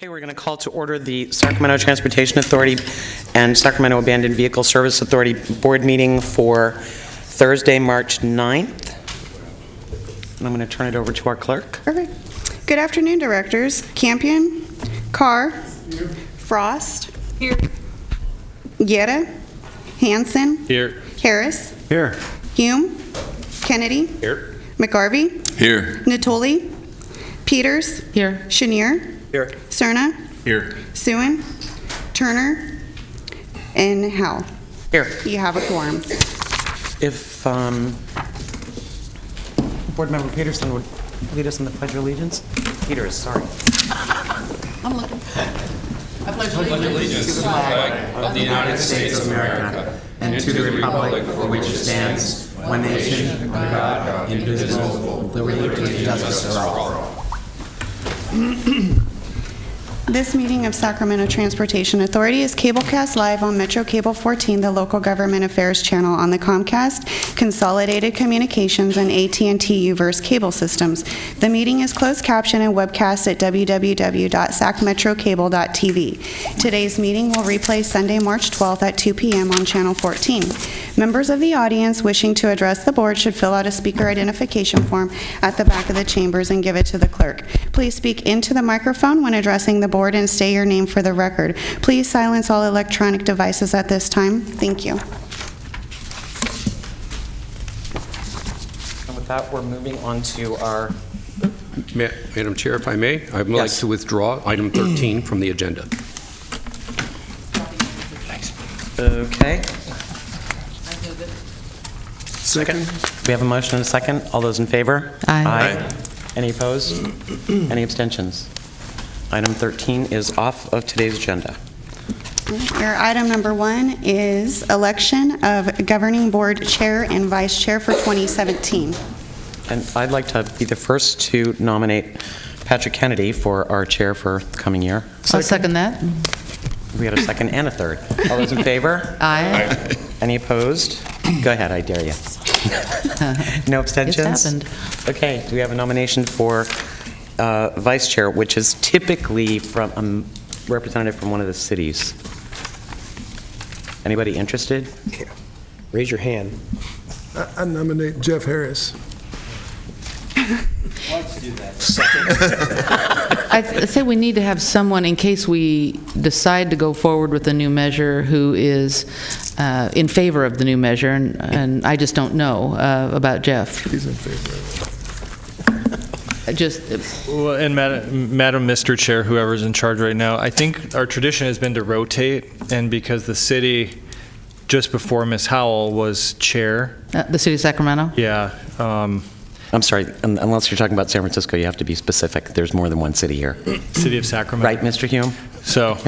Okay, we're going to call to order the Sacramento Transportation Authority and Sacramento Abandoned Vehicle Service Authority board meeting for Thursday, March 9th. And I'm going to turn it over to our clerk. Perfect. Good afternoon, directors. Campion, Carr, Frost, Here. Guerra, Hanson, Here. Harris, Here. Hume, Kennedy, Here. McGarvey, Here. Natoli, Peters, Here. Chenier, Here. Cerna, Here. Suen, Turner, and Howell. Here. You have a quorum. If Board Member Peterson would lead us in the Pledge of Allegiance. Peters, sorry. I'm looking. I pledge Allegiance to the flag of the United States of America and to the republic for which it stands, one nation, under God, indivisible, with liberty and justice for all. This meeting of Sacramento Transportation Authority is cablecast live on Metro Cable 14, the local government affairs channel on the Comcast, Consolidated Communications, and AT&T Uverse cable systems. The meeting is closed captioned and webcast at www.sacmetrocable.tv. Today's meeting will replay Sunday, March 12th at 2 p.m. on Channel 14. Members of the audience wishing to address the board should fill out a speaker identification form at the back of the chambers and give it to the clerk. Please speak into the microphone when addressing the board and state your name for the record. Please silence all electronic devices at this time. Thank you. And with that, we're moving on to our... Madam Chair, if I may, I would like to withdraw item 13 from the agenda. Okay. Second. We have a motion and a second. All those in favor? Aye. Any opposed? Any abstentions? Item 13 is off of today's agenda. Your item number 1 is election of governing board chair and vice chair for 2017. And I'd like to be the first to nominate Patrick Kennedy for our chair for the coming year. I'll second that. We had a second and a third. All those in favor? Aye. Any opposed? Go ahead, I dare you. No abstentions? It's happened. Okay, do we have a nomination for vice chair, which is typically from a representative from one of the cities? Anybody interested? Raise your hand. I nominate Jeff Harris. I say we need to have someone, in case we decide to go forward with a new measure, who is in favor of the new measure, and I just don't know about Jeff. He's in favor of it. Well, and Madam Mr. Chair, whoever's in charge right now, I think our tradition has been to rotate, and because the city, just before Ms. Howell, was chair. The city of Sacramento? Yeah. I'm sorry, unless you're talking about San Francisco, you have to be specific. There's more than one city here. City of Sacramento. Right, Mr. Hume? So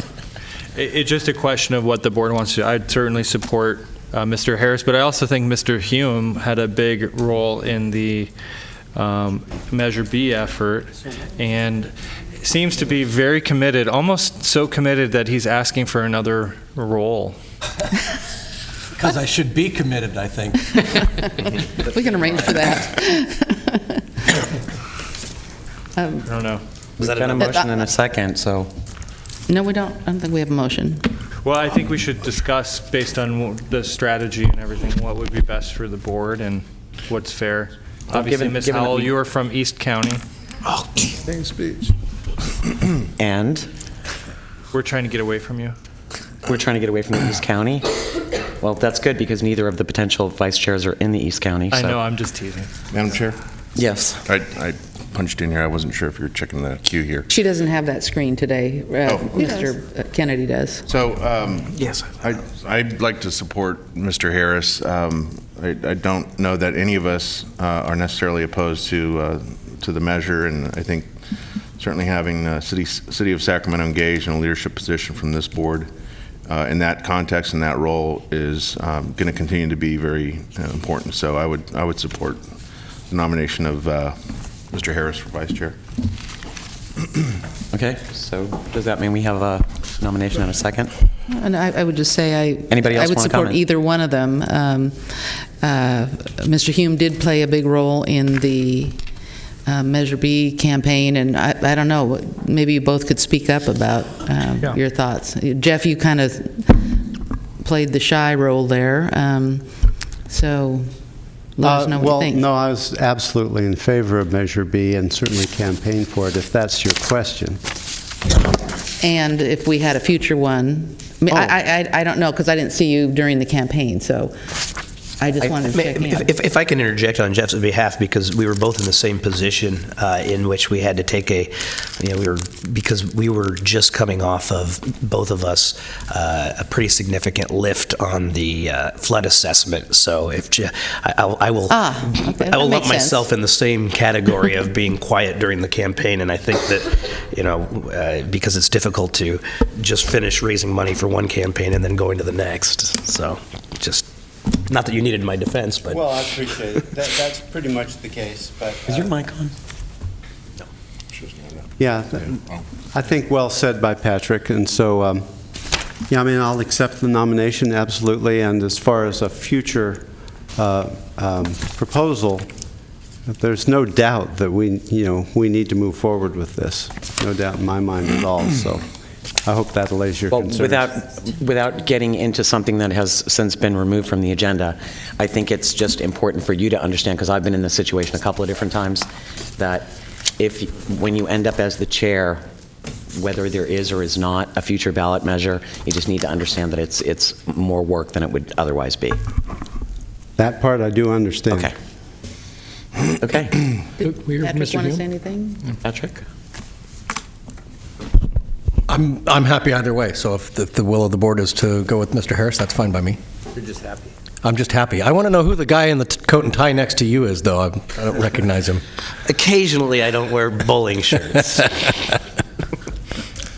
it's just a question of what the board wants to do. I'd certainly support Mr. Harris, but I also think Mr. Hume had a big role in the Measure B effort and seems to be very committed, almost so committed that he's asking for another role. Because I should be committed, I think. We can arrange for that. I don't know. We've got a motion and a second, so... No, we don't. I don't think we have a motion. Well, I think we should discuss, based on the strategy and everything, what would be best for the board and what's fair. Obviously, Ms. Howell, you are from East County. Same speech. And We're trying to get away from you. we're trying to get away from the East County. Well, that's good, because neither of the potential vice chairs are in the East County. I so- know, I'm just teasing. Madam Chair, Yes. I punched in here. I wasn't sure if you were checking the queue here. She doesn't have that screen today. Mr. Kennedy does. So Yes. I'd like to support Mr. Harris. I don't know that any of us are necessarily opposed to the measure, and I think certainly having City of Sacramento engaged in a leadership position from this board in that context and that role is going to continue to be very important. So I would support the nomination of Mr. Harris for vice chair. Okay, so does that mean we have a nomination and a second? And I would just say Anybody else I would wanna support comment? either one of them. Mr. Hume did play a big role in the Measure B campaign, and I don't know, maybe you both could speak up about your thoughts. Jeff, you kind of played the shy role there, so let us know what you think. Well, no, I was absolutely in favor of Measure B and certainly campaign for it, if that's your question. And if we had a future one, I don't know, because I didn't see you during the campaign, so I just wanted to check in. If I can interject on Jeff's behalf, because we were both in the same position in which we had to take because we were just coming off of, both of us, a pretty significant lift on the flood assessment. So I will lump myself in the same category of being quiet during the campaign, and I think that, because it's difficult to just finish raising money for one campaign and then go into the next. So just, not that you needed my defense, but... Well, I appreciate it. That's pretty much the case, but... Is your mic on? No. Yeah, I think well said by Patrick, and so, yeah, I mean, I'll accept the nomination, absolutely, and as far as a future proposal, there's no doubt that we need to move forward with this. No doubt in my mind at all, so I hope that allays your concerns. Without getting into something that has since been removed from the agenda, I think it's just important for you to understand, because I've been in this situation a couple of different times, that when you end up as the chair, whether there is or is not a future ballot measure, you just need to understand that it's more work than it would otherwise be. That part I do understand. Okay. Okay. Did Patrick want to say anything? Patrick? I'm happy either way, so if the will of the board is to go with Mr. Harris, that's fine by me. You're just happy. I'm just happy. I want to know who the guy in the coat and tie next to you is, though. I don't recognize him. Occasionally, I don't wear bowling shirts.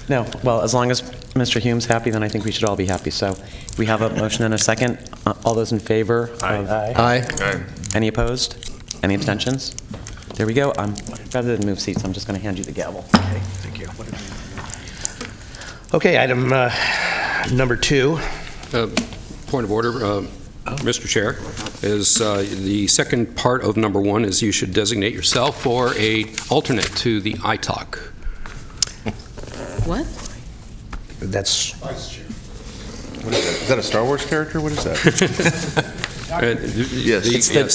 No. Well, as long as Mr. Hume's happy, then I think we should all be happy. So we have a motion and a second. All those in favor? Aye. Any opposed? Any abstentions? There we go. Rather than move seats, I'm just going to hand you the gavel. Okay, thank you. Okay, item number 2. Point of order, Mr. Chair, is the second part of number 1 is you should designate yourself for a alternate to the ITALC. What? That's... Vice Chair. What is that? Is that a Star Wars character? What is that? Yes.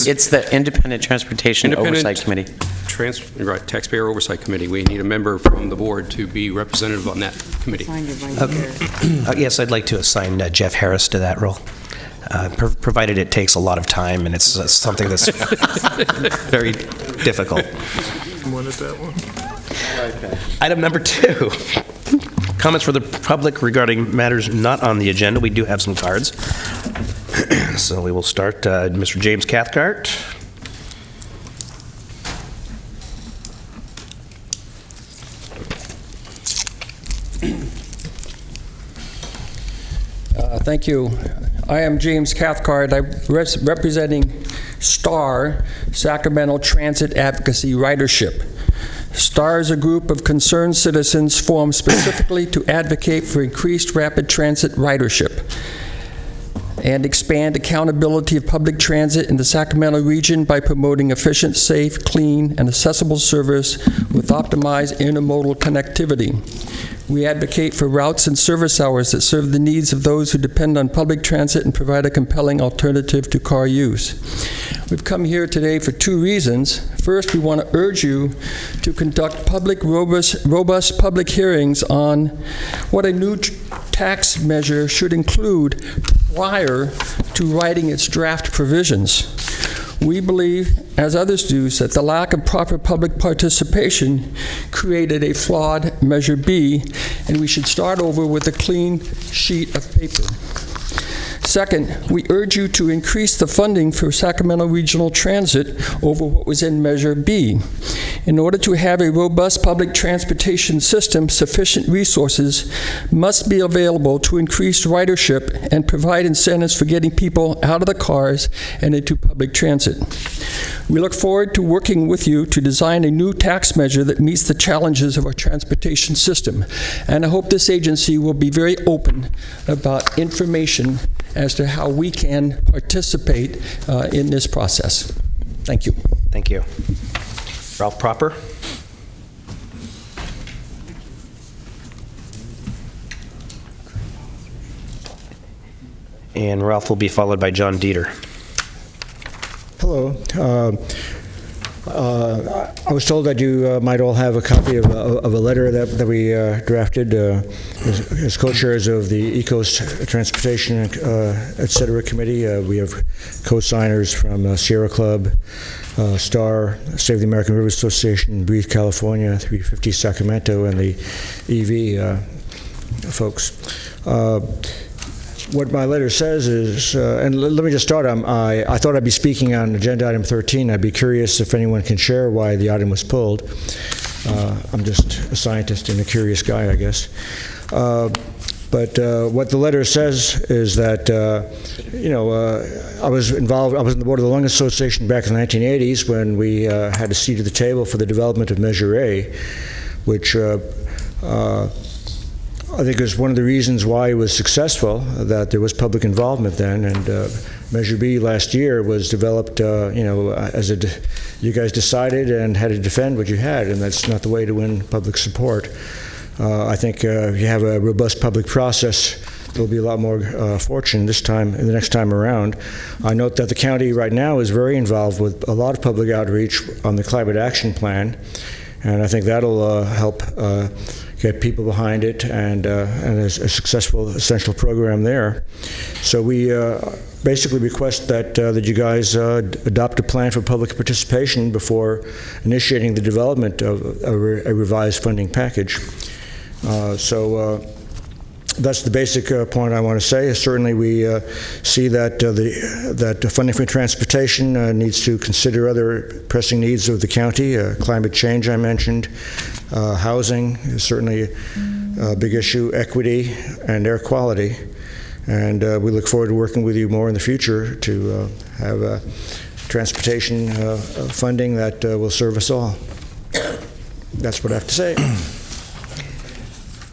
It's the Independent Transportation Oversight Committee. Right, Taxpayer Oversight Committee. We need a member from the board to be representative on that committee. Yes, I'd like to assign Jeff Harris to that role, provided it takes a lot of time and it's something that's very difficult. Item number 2, comments for the public regarding matters not on the agenda. We do have some cards. So we will start, Mr. James Cathcart. Thank you. I am James Cathcart. I'm representing STAR, Sacramento Transit Advocacy Ridership. STAR is a group of concerned citizens formed specifically to advocate for increased rapid transit ridership and expand accountability of public transit in the Sacramento region by promoting efficient, safe, clean, and accessible service with optimized intermodal connectivity. We advocate for routes and service hours that serve the needs of those who depend on public transit and provide a compelling alternative to car use. We've come here today for 2 reasons. First, we want to urge you to conduct robust public hearings on what a new tax measure should include prior to writing its draft provisions. We believe, as others do, that the lack of proper public participation created a flawed Measure B, and we should start over with a clean sheet of paper. Second, we urge you to increase the funding for Sacramento Regional Transit over what was in Measure B. In order to have a robust public transportation system, sufficient resources must be available to increase ridership and provide incentives for getting people out of the cars and into public transit. We look forward to working with you to design a new tax measure that meets the challenges of our transportation system. And I hope this agency will be very open about information as to how we can participate in this process. Thank you. Thank you. Ralph Proper. And Ralph will be followed by John Dieter. Hello. I was told that you might all have a copy of a letter that we drafted as co-chairs of the ECOS Transportation, et cetera committee. We have co-signers from Sierra Club, STAR, Save the American River Association, Breathe California, 350 Sacramento, and the EV folks. What my letter says is, and let me just start, I thought I'd be speaking on agenda item 13. I'd be curious if anyone can share why the item was pulled. I'm just a scientist and a curious guy, I guess. But what the letter says is that, I was in the board of the Lung Association back in the 1980s when we had a seat at the table for the development of Measure A, which I think is one of the reasons why it was successful, that there was public involvement then, and Measure B last year was developed, you guys decided and had to defend what you had, and that's not the way to win public support. I think if you have a robust public process, there'll be a lot more fortune the next time around. I note that the county right now is very involved with a lot of public outreach on the climate action plan, and I think that'll help get people behind it, and a successful essential program there. So we basically request that you guys adopt a plan for public participation before initiating the development of a revised funding package. That's the basic point I want to say. Certainly, we see that that funding for transportation needs to consider other pressing needs of the county. Climate change, I mentioned, housing is certainly a big issue, equity, and air quality. And we look forward to working with you more in the future to have transportation funding that will serve us all. That's what I have to say.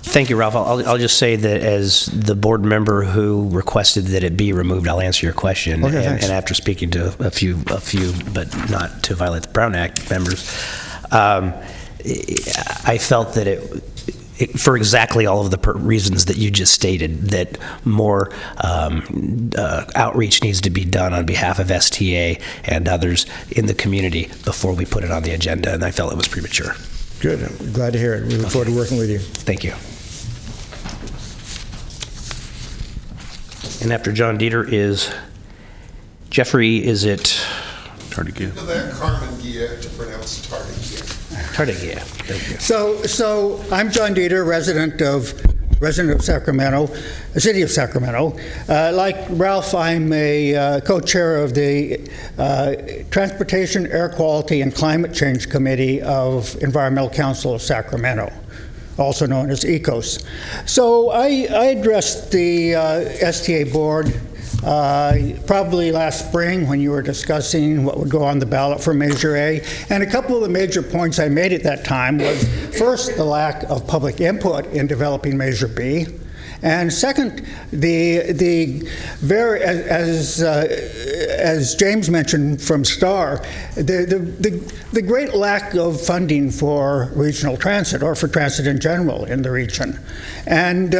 Thank you, Ralph. I'll just say that as the board member who requested that it be removed, I'll answer your question. Okay, and after speaking to a few, but not to violate the Brown Act members, I felt that it for exactly all of the reasons that you just stated, that more outreach needs to be done on behalf of STA and others in the community before we put it on the agenda, and I felt it was premature. Good. I'm glad to hear it. We look forward to working with you. Thank you. And after John Dieter is Jeffrey, is it? Tardigia. Carmen Gia to pronounce Tardigia. Tardigia. Thank you. So I'm John Dieter, resident of Sacramento, the city of Sacramento. Like Ralph, I'm a co-chair of the Transportation, Air Quality, and Climate Change Committee of Environmental Council of Sacramento, also known as ECOS. So I addressed the STA board probably last spring when you were discussing what would go on the ballot for Measure A. And a couple of the major points I made at that time was, first, the lack of public input in developing Measure B. And second, as James mentioned from STAR, the great lack of funding for regional transit, or for transit in general in the region. And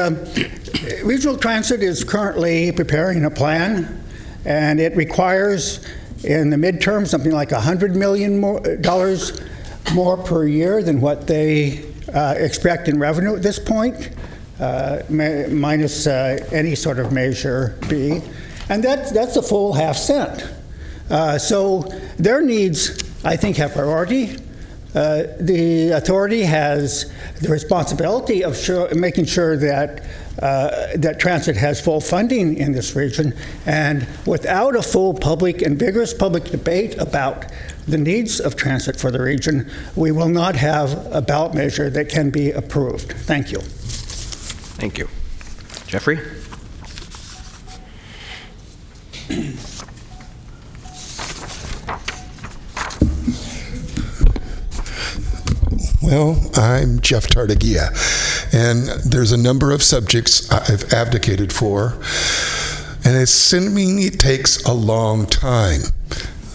regional transit is currently preparing a plan, and it requires, in the midterm, something like $100 million more per year than what they expect in revenue at this point. Minus any sort of Measure B, and that's a full half cent. So their needs, I think, have priority. The authority has the responsibility of making sure that that transit has full funding in this region, and without a full public and vigorous public debate about the needs of transit for the region, we will not have a ballot measure that can be approved. Thank you. Thank you. Jeffrey? Well, I'm Jeff Tardigia, and there's a number of subjects I've advocated for, and assuming it takes a long time.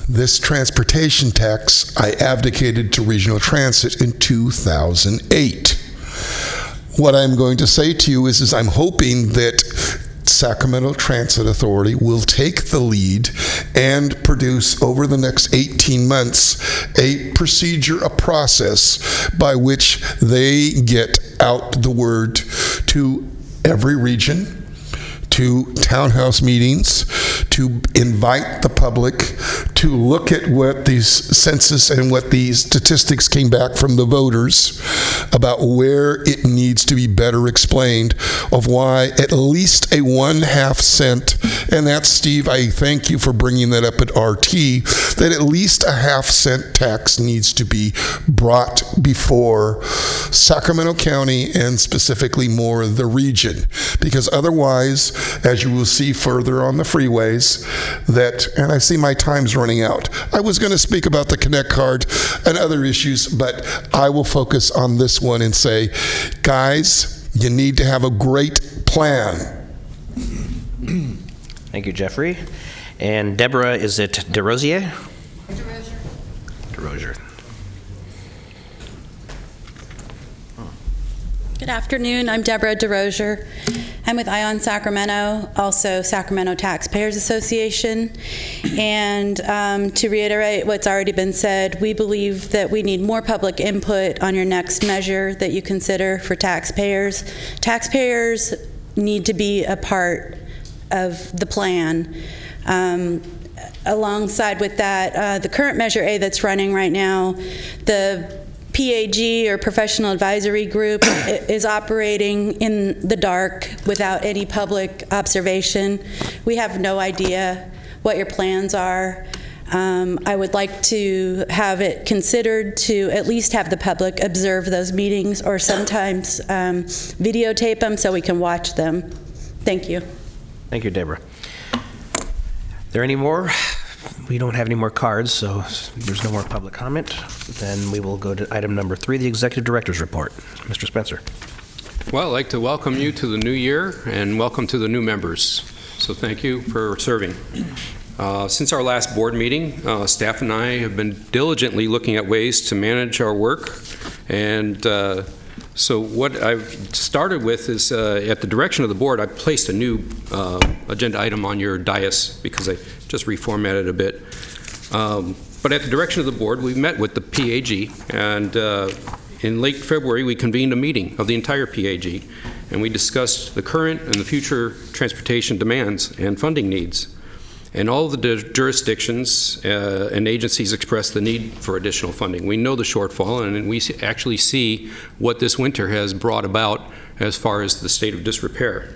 This transportation tax, I advocated to regional transit in 2008. What I'm going to say to you is I'm hoping that Sacramento Transit Authority will take the lead and produce over the next 18 months a procedure, a process by which they get out the word to every region, to townhouse meetings, to invite the public to look at what these census and what these statistics came back from the voters about where it needs to be better explained of why at least a 1/2 cent, and that's, Steve, I thank you for bringing that up at RT, that at least a 1/2 cent tax needs to be brought before Sacramento County and specifically more the region, because otherwise, as you will see further on the freeways, that, and I see my time's running out. I was going to speak about the Connect card and other issues, but I will focus on this one and say, guys, you need to have a great plan. Thank you, Jeffrey. And Deborah, is it DeRosier? DeRosier. Good afternoon. I'm Deborah DeRosier. I'm with ION Sacramento, also Sacramento Taxpayers Association. And to reiterate what's already been said, we believe that we need more public input on your next measure that you consider for taxpayers. Taxpayers need to be a part of the plan. Alongside with that, the current Measure A that's running right now, the PAG, or Professional Advisory Group, is operating in the dark without any public observation. We have no idea what your plans are. I would like to have it considered to at least have the public observe those meetings, or sometimes videotape them so we can watch them. Thank you. Thank you, Deborah. Are there any more? We don't have any more cards, so there's no more public comment. Then we will go to item number 3, the Executive Director's Report. Mr. Spencer. Well, I'd like to welcome you to the new year and welcome to the new members. So thank you for serving. Since our last board meeting, staff and I have been diligently looking at ways to manage our work. And so what I've started with is, at the direction of the board, I placed a new agenda item on your dais because I just reformatted a bit. But at the direction of the board, we met with the PAG, and in late February, we convened a meeting of the entire PAG, and we discussed the current and the future transportation demands and funding needs. And all of the jurisdictions and agencies expressed the need for additional funding. We know the shortfall, and we actually see what this winter has brought about as far as the state of disrepair.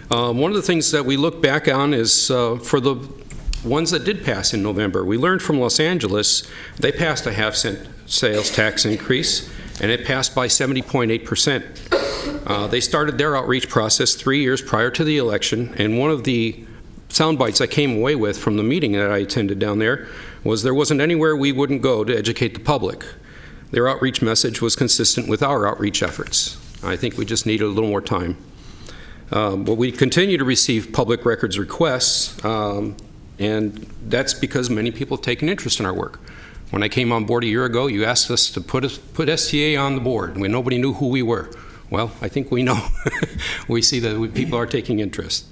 One of the things that we look back on is for the ones that did pass in November. We learned from Los Angeles, they passed a 1/2 cent sales tax increase, and it passed by 70.8%. They started their outreach process 3 years prior to the election, and one of the sound bites I came away with from the meeting that I attended down there was there wasn't anywhere we wouldn't go to educate the public. Their outreach message was consistent with our outreach efforts. I think we just needed a little more time. But we continue to receive public records requests, and that's because many people have taken interest in our work. When I came on board a year ago, you asked us to put STA on the board when nobody knew who we were. Well, I think we know. We see that people are taking interest.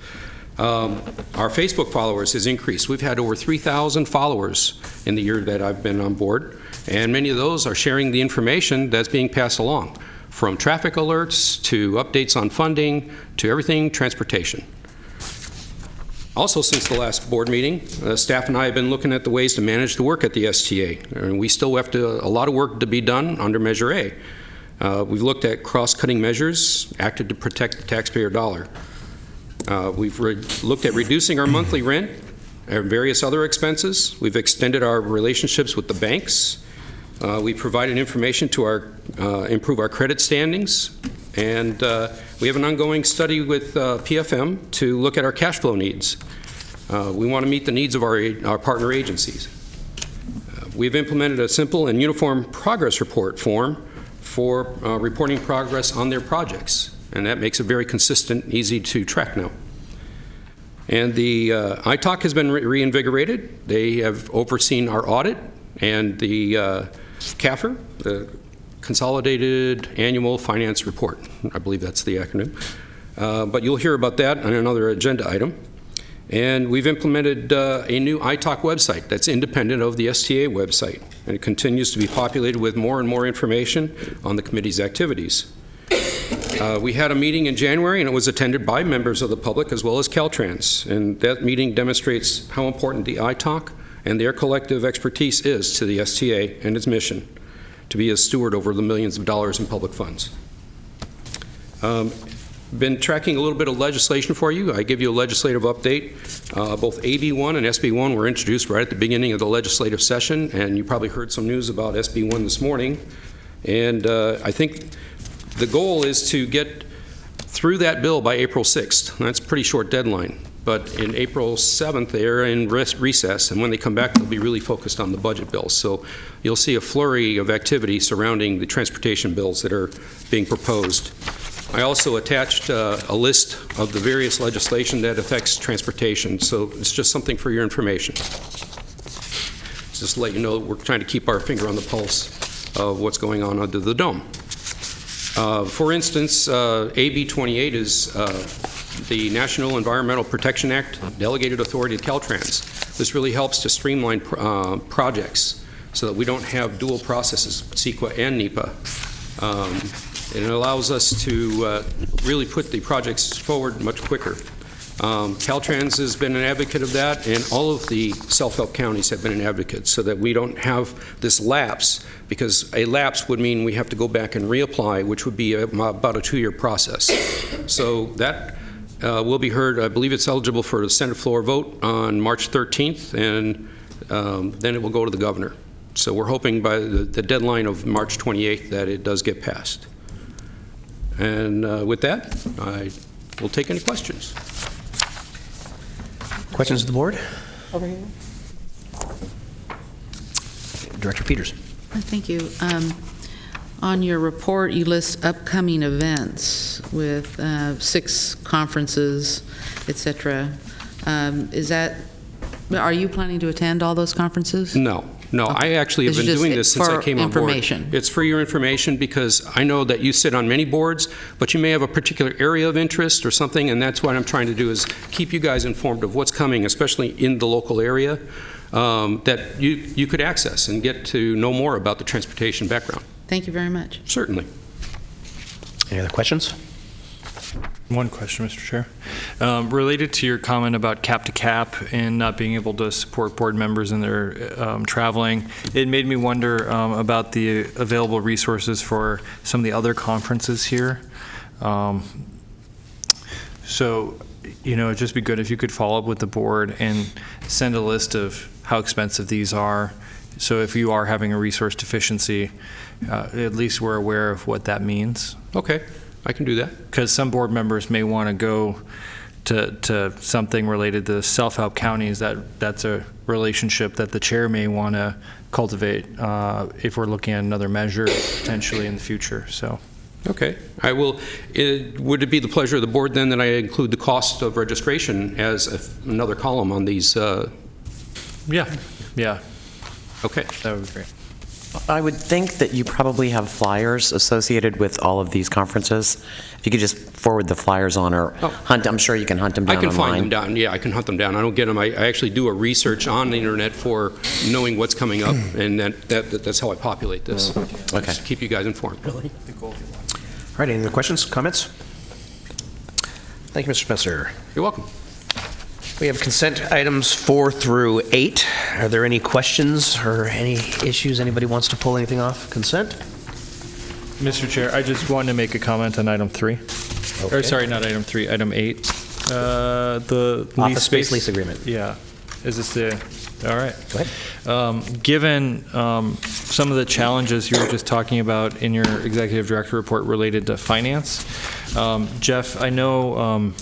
Our Facebook followers has increased. We've had over 3,000 followers in the year that I've been on board, and many of those are sharing the information that's being passed along, from traffic alerts to updates on funding to everything transportation. Also, since the last board meeting, staff and I have been looking at the ways to manage the work at the STA, and we still have a lot of work to be done under Measure A. We've looked at cross-cutting measures, acted to protect the taxpayer dollar. We've looked at reducing our monthly rent and various other expenses. We've extended our relationships with the banks. We provided information to improve our credit standings. And we have an ongoing study with PFM to look at our cash flow needs. We want to meet the needs of our partner agencies. We've implemented a simple and uniform progress report form for reporting progress on their projects. And that makes it very consistent, easy to track now. And the ITAC has been reinvigorated. They have overseen our audit, and the CAFR, the Consolidated Annual Finance Report, I believe that's the acronym, But you'll hear about that on another agenda item. And we've implemented a new iTalk website that's independent of the STA website, and it continues to be populated with more and more information on the committee's activities. We had a meeting in January, and it was attended by members of the public as well as Caltrans, and that meeting demonstrates how important the iTalk and their collective expertise is to the STA and its mission to be a steward over the millions of dollars in public funds. Been tracking a little bit of legislation for you. I give you a legislative update. Both AB1 and SB1 were introduced right at the beginning of the legislative session, and you probably heard some news about SB1 this morning. And I think the goal is to get through that bill by April 6th. That's a pretty short deadline. But in April 7th, they're in recess, and when they come back, they'll be really focused on the budget bills. So you'll see a flurry of activity surrounding the transportation bills that are being proposed. I also attached a list of the various legislation that affects transportation, so it's just something for your information. Just to let you know, we're trying to keep our finger on the pulse of what's going on under the dome. For instance, AB 28 is the National Environmental Protection Act delegated authority to Caltrans. This really helps to streamline projects so that we don't have dual processes, CEQA and NEPA. And it allows us to really put the projects forward much quicker. Caltrans has been an advocate of that, and all of the self-help counties have been an advocate so that we don't have this lapse, because a lapse would mean we have to go back and reapply, which would be about a 2-year process. So that will be heard. I believe it's eligible for the Senate floor vote on March 13th, and then it will go to the governor. So we're hoping by the deadline of March 28th that it does get passed. And with that, I will take any questions. Questions of the board? Over here. Director Peters. Thank you. On your report, you list upcoming events with 6 conferences, et cetera. Are you planning to attend all those conferences? No. No, I actually have been doing this since I came on board. It's for your information, because I know that you sit on many boards, but you may have a particular area of interest or something, and that's what I'm trying to do, is keep you guys informed of what's coming, especially in the local area, that you could access and get to know more about the transportation background. Thank you very much. Certainly. Any other questions? One question, Mr. Chair. Related to your comment about cap-to-cap and not being able to support board members in their traveling, it made me wonder about the available resources for some of the other conferences here. So, it'd just be good if you could follow up with the board and send a list of how expensive these are. So if you are having a resource deficiency, at least we're aware of what that means. Okay. I can do that. Because some board members may want to go to something related to self-help counties. That's a relationship that the chair may want to cultivate if we're looking at another measure potentially in the future. So. Okay. I will. Would it be the pleasure of the board then that I include the cost of registration as another column on these? Yeah. Okay. That would be great. I would think that you probably have flyers associated with all of these conferences. If you could just forward the flyers on, or hunt, I'm sure you can hunt them down online. I can find them down. Yeah, I can hunt them down. I don't get them. I actually do a research on the internet for knowing what's coming up, and that's how I populate this. Okay. Just keep you guys informed. Really? All right, any other questions, comments? Thank you, Mr. Spencer. You're welcome. We have consent items 4 through 8. Are there any questions or any issues? Anybody wants to pull anything off consent? Mr. Chair, I just wanted to make a comment on item 3. Okay. Or sorry, not item 3, item 8. The Office space lease agreement. Yeah. Is this the, all right. Go ahead. Given some of the challenges you were just talking about in your executive director report related to finance, Jeff, I know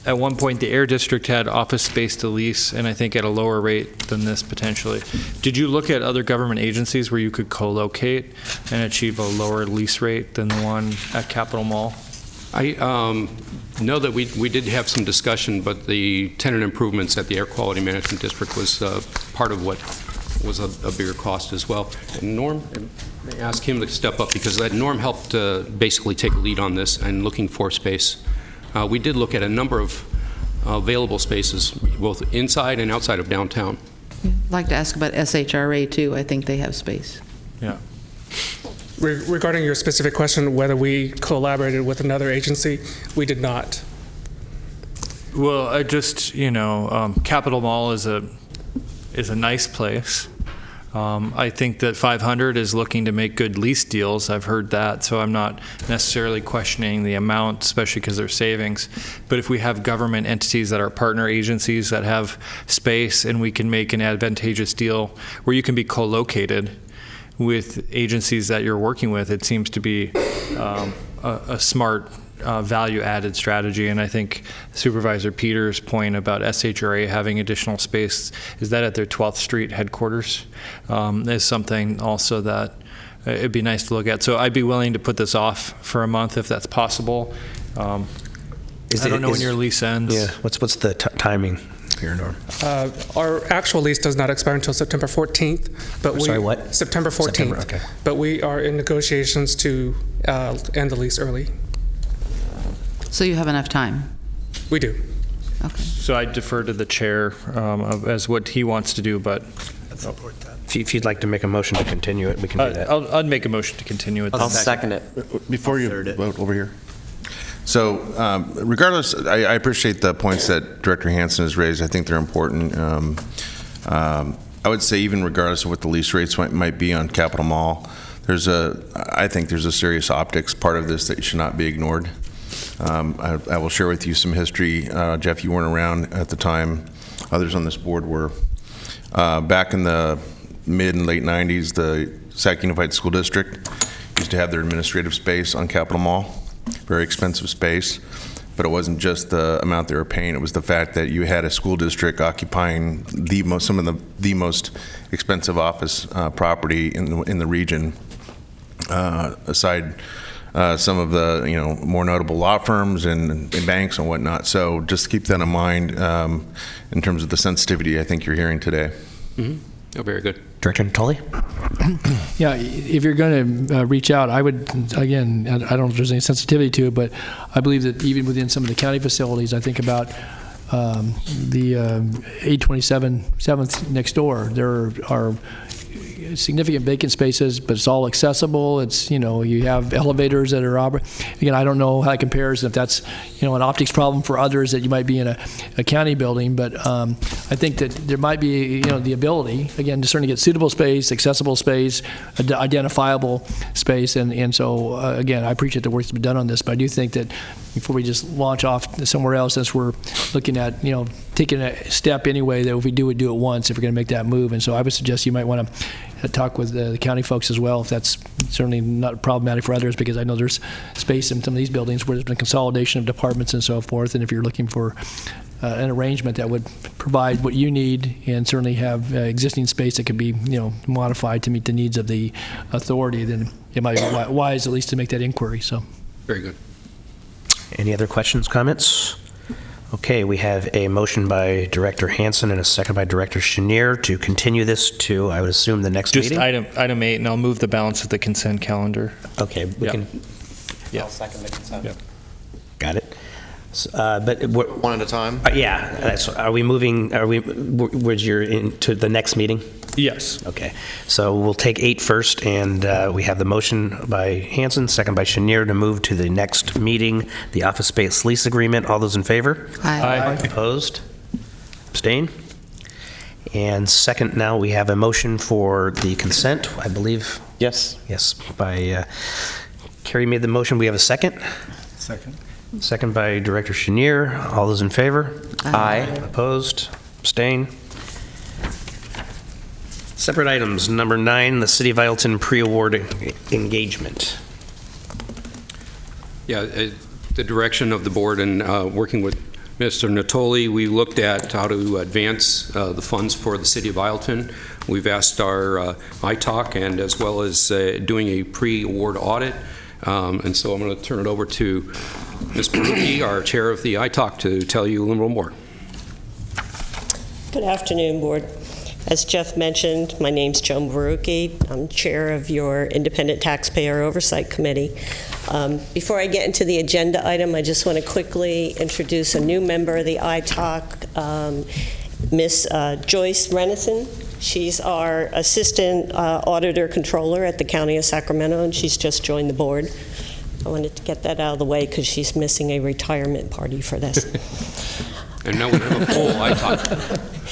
at one point the Air District had office space to lease, and I think at a lower rate than this potentially. Did you look at other government agencies where you could co-locate and achieve a lower lease rate than the one at Capitol Mall? I know that we did have some discussion, but the tenant improvements at the Air Quality Management District was part of what was a bigger cost as well. And Norm, I ask him to step up, because Norm helped basically take a lead on this and looking for space. we did look at a number of available spaces, both inside and outside of downtown. I'd like to ask about SHRA too. I think they have space. Yeah. Regarding your specific question, whether we collaborated with another agency, we did not. Well, I just, Capitol Mall is a nice place. I think that 500 is looking to make good lease deals. I've heard that, so I'm not necessarily questioning the amount, especially because they're savings. But if we have government entities that are partner agencies that have space and we can make an advantageous deal where you can be co-located with agencies that you're working with, it seems to be a smart value-added strategy. And I think Supervisor Peters' point about SHRA having additional space, is that at their 12th Street headquarters, is something also that it'd be nice to look at. So I'd be willing to put this off for a month if that's possible. I don't know when your lease ends. Yeah, what's the timing here, Norm? Our actual lease does not expire until September 14th. But Sorry, what? September 14th. September, okay. But we are in negotiations to end the lease early. So you have enough time? We do. Okay. So I defer to the chair as what he wants to do, but If you'd like to make a motion to continue it, we can do that. I'd make a motion to continue it. I'll second it. Before you vote over here. So regardless, I appreciate the points that Director Hansen has raised. I think they're important. I would say even regardless of what the lease rates might be on Capitol Mall, I think there's a serious optics part of this that should not be ignored. I will share with you some history. Jeff, you weren't around at the time. Others on this board were. Back in the mid and late 90s, the Sac Unified School District used to have their administrative space on Capitol Mall. Very expensive space, but it wasn't just the amount they were paying. It was the fact that you had a school district occupying some of the most expensive office property in the region, aside some of the more notable law firms and banks and whatnot. So just keep that in mind in terms of the sensitivity I think you're hearing today. Mm-hmm. Oh, very good. Director Natoli? Yeah, if you're going to reach out, I would, again, I don't know if there's any sensitivity to it, but I believe that even within some of the county facilities, I think about the 827 7th next door, there are significant vacant spaces, but it's all accessible. It's, you have elevators that are again, I don't know how it compares, if that's, an optics problem for others that you might be in a county building, but I think that there might be, the ability, again, to certainly get suitable space, accessible space, identifiable space, and so, again, I appreciate the work that's been done on this, but I do think that before we just launch off somewhere else, since we're looking at, taking a step anyway, that if we do it once, if we're going to make that move. And so I would suggest you might want to talk with the county folks as well, if that's certainly not problematic for others, because I know there's space in some of these buildings where there's been consolidation of departments and so forth, and if you're looking for an arrangement that would provide what you need and certainly have existing space that could be, modified to meet the needs of the authority, then it might be wise at least to make that inquiry. So, very good. Any other questions, comments? Okay, we have a motion by Director Hansen and a second by Director Chenier to continue this to, I would assume, the next meeting? Just item 8, and I'll move the balance of the consent calendar. Okay, we can. Yeah. I'll second the consent. Yep. Got it. But one at a time? Yeah. Are we moving? Where's your into the next meeting? Yes. Okay. So we'll take 8 first, and we have the motion by Hansen, second by Chenier, to move to the next meeting, the office space lease agreement. All those in favor? Aye. Opposed? Abstain? And second, now we have a motion for the consent, I believe. Yes. Yes. By Carrie made the motion. We have a second. Second. Second by Director Chenier. All those in favor? Aye. Opposed? Abstain? Separate items. Number 9, the City of Ileton pre-award engagement. Yeah, the direction of the board and working with Mr. Natoli, we looked at how to advance the funds for the City of Ileton. We've asked our ITOC and as well as doing a pre-award audit. And so I'm going to turn it over to Ms. Barucki, our chair of the ITOC, to tell you a little more. Good afternoon, Board. As Jeff mentioned, my name's Joan Barucki. I'm chair of your Independent Taxpayer Oversight Committee. Before I get into the agenda item, I just want to quickly introduce a new member of the ITOC, Miss Joyce Renison. She's our Assistant Auditor Controller at the County of Sacramento, and she's just joined the board. I wanted to get that out of the way because she's missing a retirement party for this. And now we have a full ITOC.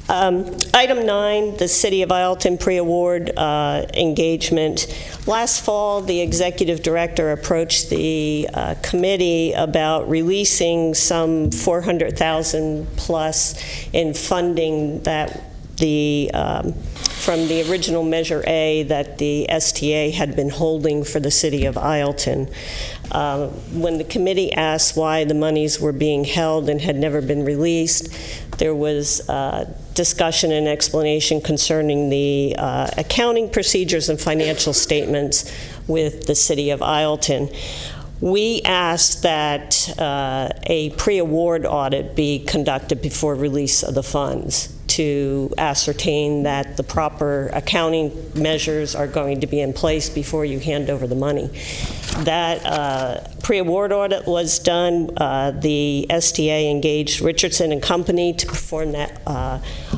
Item 9, the City of Ileton pre-award engagement. Last fall, the executive director approached the committee about releasing some $400,000 plus in funding that from the original Measure A that the STA had been holding for the City of Ileton. When the committee asked why the monies were being held and had never been released, there was discussion and explanation concerning the accounting procedures and financial statements with the City of Ileton. We asked that a pre-award audit be conducted before release of the funds to ascertain that the proper accounting measures are going to be in place before you hand over the money. That pre-award audit was done. The STA engaged Richardson and Company to perform that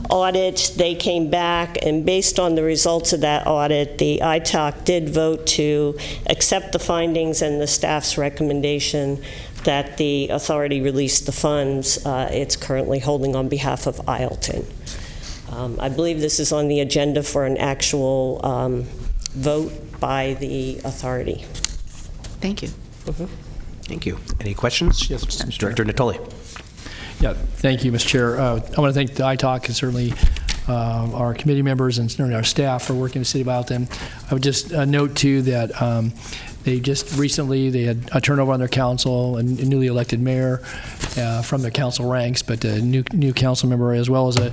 audit. They came back, and based on the results of that audit, the ITOC did vote to accept the findings and the staff's recommendation that the authority release the funds it's currently holding on behalf of Ileton. I believe this is on the agenda for an actual vote by the authority. Thank you. Thank you. Any questions? Yes, Director Natoli. Yeah, thank you, Mr. Chair. I want to thank the ITOC and certainly our committee members and certainly our staff for working with the City of Ileton. I would just note, too, that they just recently, they had a turnover on their council, a newly elected mayor from their council ranks, but a new council member, as well as a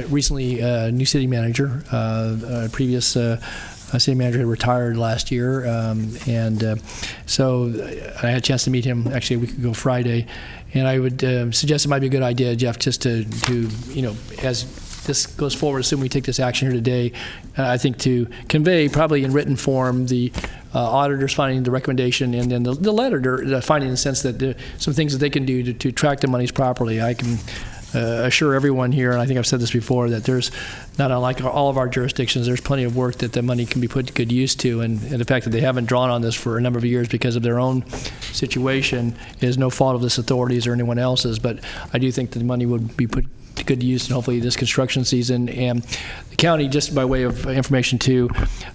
recently new city manager. Previous city manager had retired last year, so I had a chance to meet him actually a week ago Friday, and I would suggest it might be a good idea, Jeff, just to as this goes forward, assuming we take this action here today, I think to convey probably in written form the auditors finding the recommendation, and then the letter finding in the sense that some things that they can do to track the monies properly. I can assure everyone here, and I think I've said this before, that there's, not unlike all of our jurisdictions, there's plenty of work that the money can be put to good use to, and the fact that they haven't drawn on this for a number of years because of their own situation is no fault of this authorities or anyone else's, but I do think that the money would be put to good use and hopefully this construction season. And the county, just by way of information too,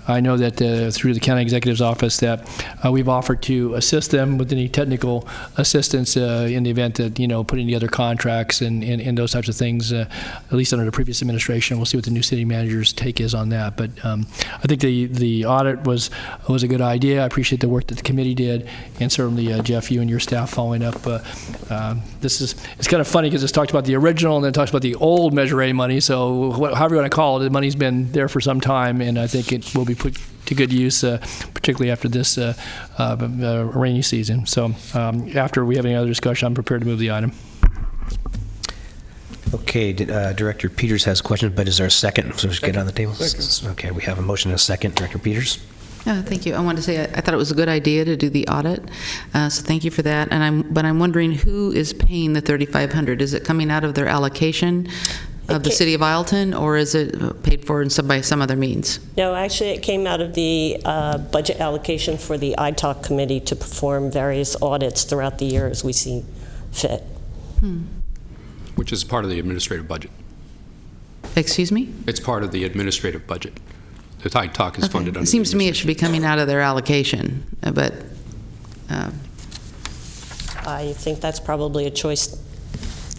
I know that through the county executive's office that we've offered to assist them with any technical assistance in the event that, putting together contracts and those types of things, at least under the previous administration. We'll see what the new city manager's take is on that. But I think the audit was a good idea. I appreciate the work that the committee did, and certainly Jeff, you and your staff following up. It's kind of funny because it's talked about the original and then talks about the old Measure A money, so however you want to call it, the money's been there for some time, and I think it will be put to good use, particularly after this rainy season. So after we have any other discussion, I'm prepared to move the item. Okay, Director Peters has questions, but is there a second? So just get it on the table. Okay, we have a motion and a second. Director Peters. Thank you. I wanted to say I thought it was a good idea to do the audit, so thank you for that. But I'm wondering who is paying the $3,500? Is it coming out of their allocation of the City of Ileton, or is it paid for by some other means? No, actually, it came out of the budget allocation for the ITOC committee to perform various audits throughout the year as we see fit. Which is part of the administrative budget. Excuse me? It's part of the administrative budget. The ITOC is funded under. It seems to me it should be coming out of their allocation, but. I think that's probably a choice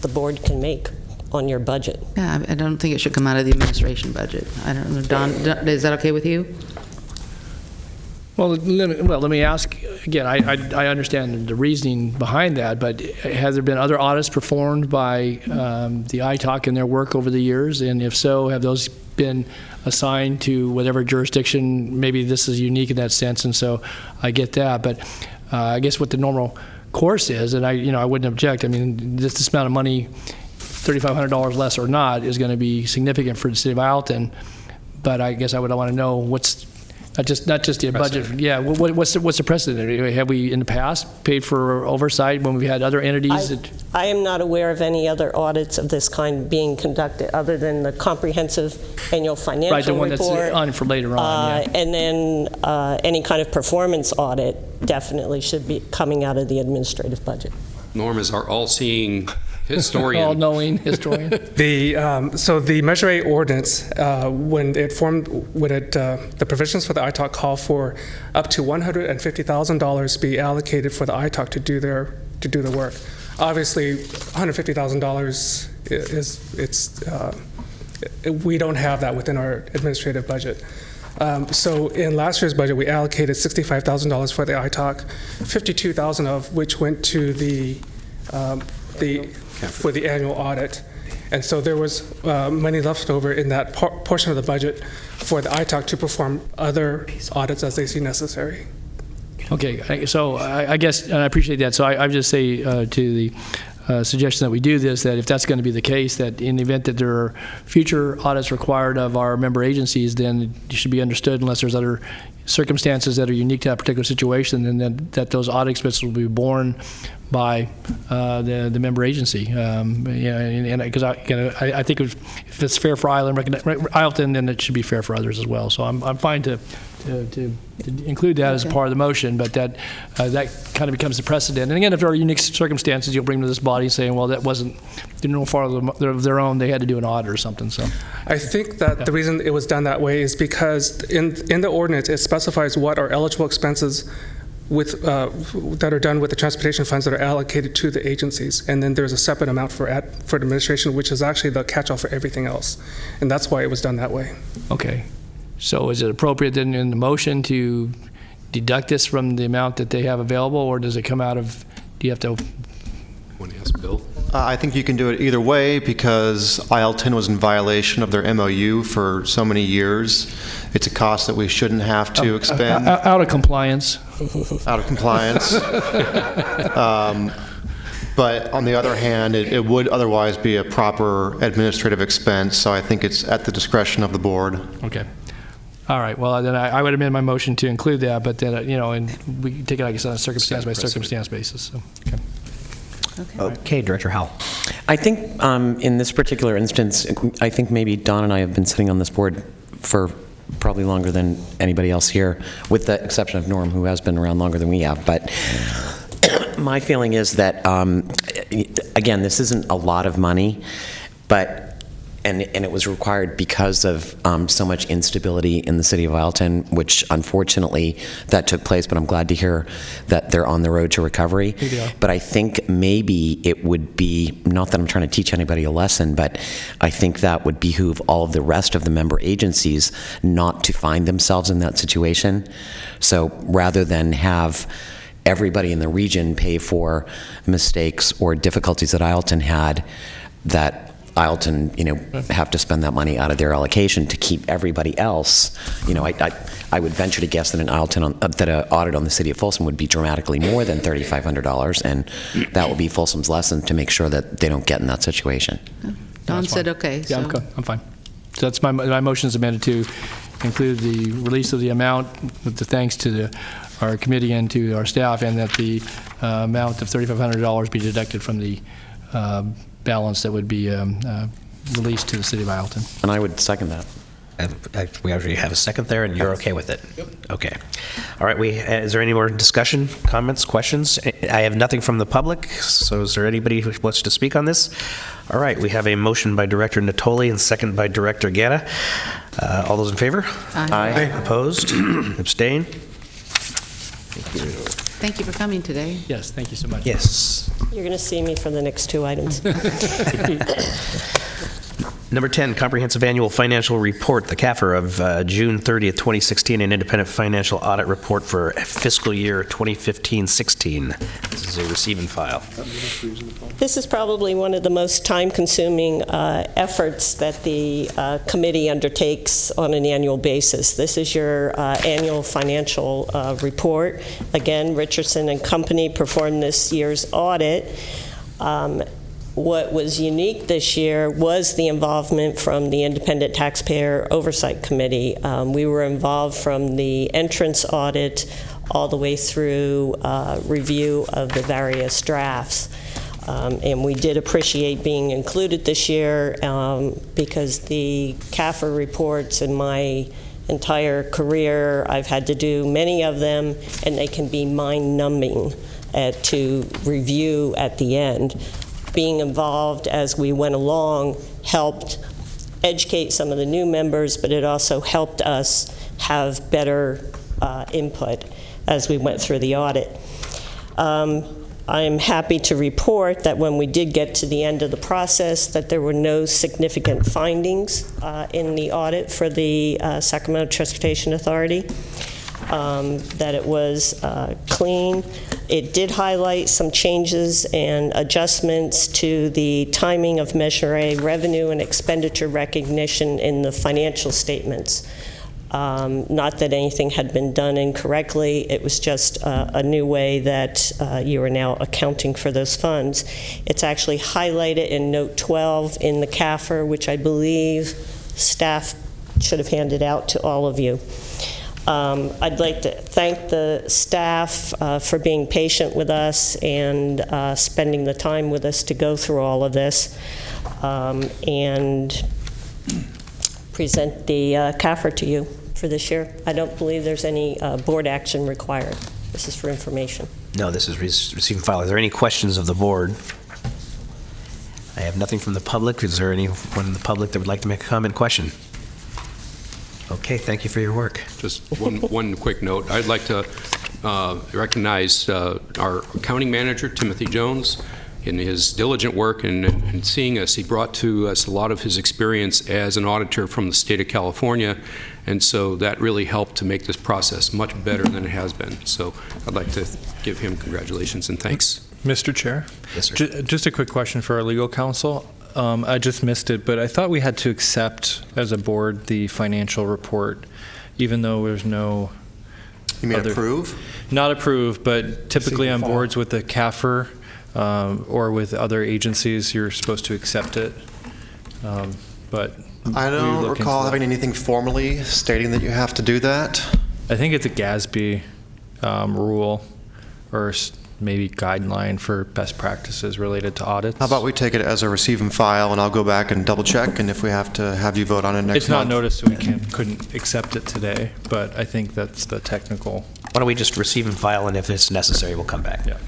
the board can make on your budget. Yeah, I don't think it should come out of the administration budget. I don't know, Don, is that okay with you? Well, let me ask again. I understand the reasoning behind that, but has there been other audits performed by the ITOC in their work over the years? And if so, have those been assigned to whatever jurisdiction? Maybe this is unique in that sense, and so I get that. But I guess what the normal course is, and I wouldn't object. I mean, this amount of money $3,500 less or not is going to be significant for the city of Ileton. But I guess I would want to know what's not just the budget. Yeah, what's the precedent? Have we in the past paid for oversight when we've had other entities? I am not aware of any other audits of this kind being conducted other than the comprehensive annual financial right, the one report. That's on for later on. Yeah. And then any kind of performance audit definitely should be coming out of the administrative budget. Norm is our all-seeing historian. All-knowing historian. So the Measure A ordinance, when it formed, the provisions for the ITALC call for up to $150,000 be allocated for the ITALC to do the work. Obviously, $150,000 we don't have that within our administrative budget. So in last year's budget, we allocated $65,000 for the ITALC, $52,000 of which went to for the annual audit. And so there was money left over in that portion of the budget for the ITALC to perform other audits as they see necessary. Okay, so I guess, and I appreciate that. So I just say to the suggestion that we do this, that if that's going to be the case, that in the event that there are future audits required of our member agencies, then it should be understood, unless there's other circumstances that are unique to that particular situation, and then that those audit expenses will be borne by the member agency. And because I think if it's fair for Ileton, then it should be fair for others as well. So I'm fine to include that as a part of the motion, but that kind of becomes the precedent. And again, if there are unique circumstances, you'll bring to this body saying, well, that didn't no fault of their own, they had to do an audit or something. So I think that the reason it was done that way is because in the ordinance, it specifies what are eligible expenses that are done with the transportation funds that are allocated to the agencies, and then there's a separate amount for administration, which is actually the catch-all for everything else, and that's why it was done that way. Okay, so is it appropriate then in the motion to deduct this from the amount that they have available, or does it come out of? Do you have to? Want to ask Bill? I think you can do it either way because Ileton was in violation of their MOU for so many years. It's a cost that we shouldn't have to expend. Out of compliance. Out of compliance. But on the other hand, it would otherwise be a proper administrative expense, so I think it's at the discretion of the board. Okay. All right. Well, then I would amend my motion to include that, but then, and we can take it, I guess, on a circumstance by circumstance basis. So, okay. Okay, Director Howell. I think in this particular instance, I think maybe Don and I have been sitting on this board for probably longer than anybody else here, with the exception of Norm, who has been around longer than we have. But my feeling is that, again, this isn't a lot of money, but and it was required because of so much instability in the city of Ileton, which unfortunately that took place, but I'm glad to hear that they're on the road to recovery. But I think maybe it would be, not that I'm trying to teach anybody a lesson, but I think that would behoove all of the rest of the member agencies not to find themselves in that situation. So rather than have everybody in the region pay for mistakes or difficulties that Ileton had, that Ileton, have to spend that money out of their allocation to keep everybody else. I would venture to guess that an audit on the city of Folsom would be dramatically more than $3,500, and that would be Folsom's lesson to make sure that they don't get in that situation. Don said okay. Yeah, so. I'm fine. So that's my motion is amended to include the release of the amount with the thanks to our committee and to our staff, and that the amount of $3,500 be deducted from the balance that would be released to the city of Ileton. And I would second that. We already have a second there, and you're okay with it? Yep. Okay. All right. Is there any more discussion, comments, questions? I have nothing from the public, so is there anybody who wants to speak on this? All right. We have a motion by Director Natoli and second by Director Gatta. All those in favor? Aye. Opposed? Abstain? Thank you. Thank you for coming today. Yes, thank you so much. Yes. You're going to see me for the next two items. Number 10, Comprehensive Annual Financial Report, the CAFR of June 30th, 2016, an independent financial audit report for fiscal year 2015-16. This is a receive and file. This is probably one of the most time-consuming efforts that the committee undertakes on an annual basis. This is your annual financial report. Again, Richardson and Company performed this year's audit. What was unique this year was the involvement from the Independent Taxpayer Oversight Committee. We were involved from the entrance audit all the way through review of the various drafts. And we did appreciate being included this year because the CAFR reports in my entire career, I've had to do many of them, and they can be mind-numbing to review at the end. Being involved as we went along helped educate some of the new members, but it also helped us have better input as we went through the audit. I'm happy to report that when we did get to the end of the process, that there were no significant findings in the audit for the Sacramento Transportation Authority, that it was clean. It did highlight some changes and adjustments to the timing of Measure A revenue and expenditure recognition in the financial statements. Not that anything had been done incorrectly, it was just a new way that you are now accounting for those funds. It's actually highlighted in Note 12 in the CAFR, which I believe staff should have handed out to all of you. I'd like to thank the staff for being patient with us and spending the time with us to go through all of this and present the CAFR to you for this year. I don't believe there's any board action required. This is for information. No, this is receive and file. Are there any questions of the board? I have nothing from the public. Is there anyone in the public that would like to make a comment, question? Okay, thank you for your work. Just one quick note. I'd like to recognize our accounting manager, Timothy Jones, in his diligent work and seeing us. He brought to us a lot of his experience as an auditor from the state of California, and so that really helped to make this process much better than it has been. So I'd like to give him congratulations and thanks. Mr. Chair? Yes, sir. Just a quick question for our legal counsel. I just missed it, but I thought we had to accept as a board the financial report, even though there's no... You mean approve? Not approve, but typically on boards with the CAFR or with other agencies, you're supposed to accept it. But I don't recall having anything formally stating that you have to do that. I think it's a GASB rule or maybe guideline for best practices related to audits. How about we take it as a receive and file, and I'll go back and double check, and if we have to have you vote on it next month. It's not noticed, so we couldn't accept it today, but I think that's the technical. Why don't we just receive and file, and if it's necessary, we'll come back. Yeah.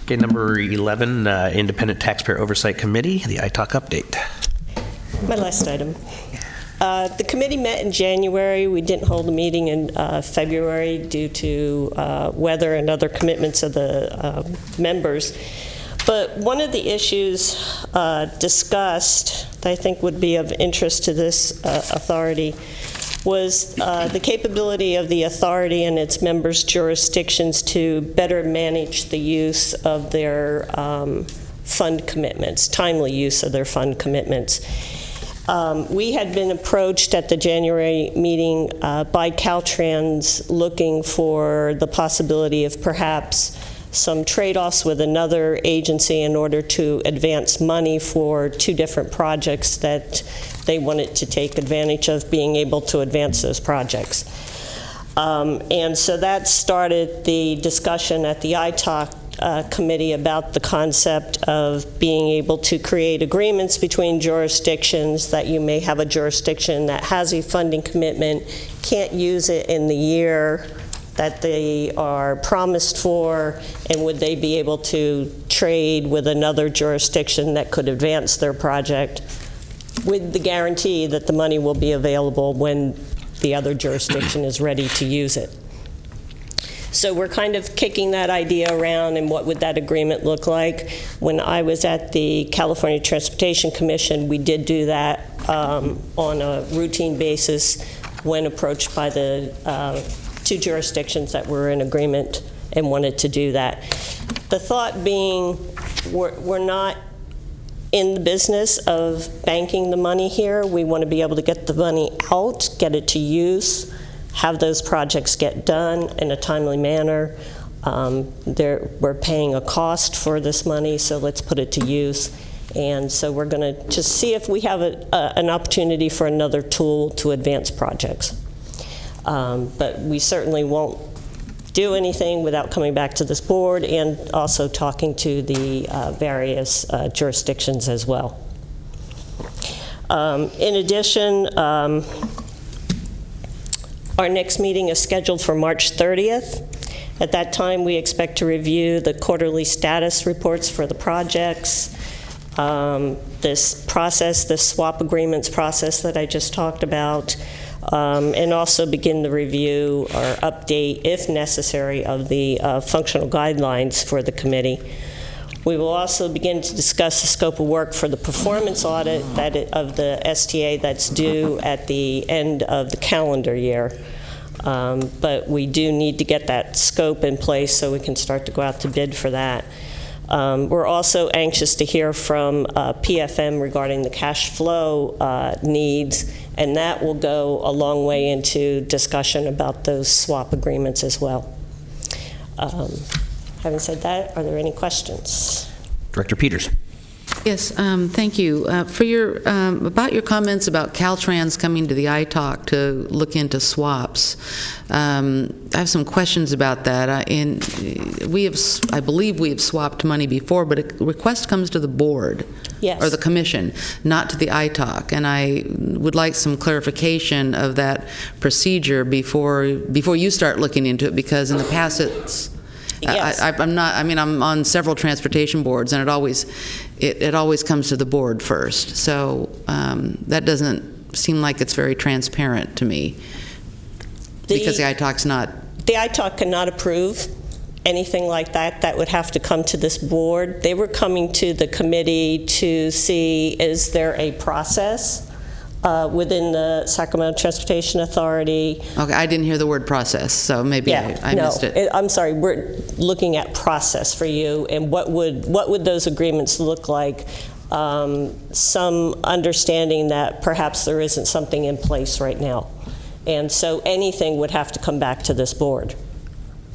Okay, number 11, Independent Taxpayer Oversight Committee, the ITALC update. My last item. The committee met in January. We didn't hold a meeting in February due to weather and other commitments of the members. But one of the issues discussed that I think would be of interest to this authority was the capability of the authority and its members' jurisdictions to better manage the use of their fund commitments, timely use of their fund commitments. We had been approached at the January meeting by Caltrans looking for the possibility of perhaps some trade-offs with another agency in order to advance money for two different projects that they wanted to take advantage of being able to advance those projects. And so that started the discussion at the ITALC committee about the concept of being able to create agreements between jurisdictions, that you may have a jurisdiction that has a funding commitment, can't use it in the year that they are promised for, and would they be able to trade with another jurisdiction that could advance their project with the guarantee that the money will be available when the other jurisdiction is ready to use it. So we're kind of kicking that idea around, and what would that agreement look like? When I was at the California Transportation Commission, we did do that on a routine basis when approached by the two jurisdictions that were in agreement and wanted to do that. The thought being, we're not in the business of banking the money here. We want to be able to get the money out, get it to use, have those projects get done in a timely manner. We're paying a cost for this money, so let's put it to use. And so we're going to just see if we have an opportunity for another tool to advance projects. But we certainly won't do anything without coming back to this board and also talking to the various jurisdictions as well. In addition, our next meeting is scheduled for March 30th. At that time, we expect to review the quarterly status reports for the projects, this swap agreements process that I just talked about, and also begin the review or update, if necessary, of the functional guidelines for the committee. We will also begin to discuss the scope of work for the performance audit of the STA that's due at the end of the calendar year. But we do need to get that scope in place so we can start to go out to bid for that. We're also anxious to hear from PFM regarding the cash flow needs, and that will go a long way into discussion about those swap agreements as well. Having said that, are there any questions? Director Peters. Yes, thank you. For about your comments about Caltrans coming to the ITALC to look into swaps, I have some questions about that. I believe we have swapped money before, but a request comes to the board. Yes. Or the commission, not to the ITALC, and I would like some clarification of that procedure before you start looking into it, because in the past it's. Yes. I'm on several transportation boards, and it always comes to the board first. So that doesn't seem like it's very transparent to me, because the ITALC's not. The ITALC cannot approve anything like that. That would have to come to this board. They were coming to the committee to see, is there a process within the Sacramento Transportation Authority. Okay, I didn't hear the word process, so maybe I missed it. I'm sorry, we're looking at process for you, and what would those agreements look like? Some understanding that perhaps there isn't something in place right now. And so anything would have to come back to this board.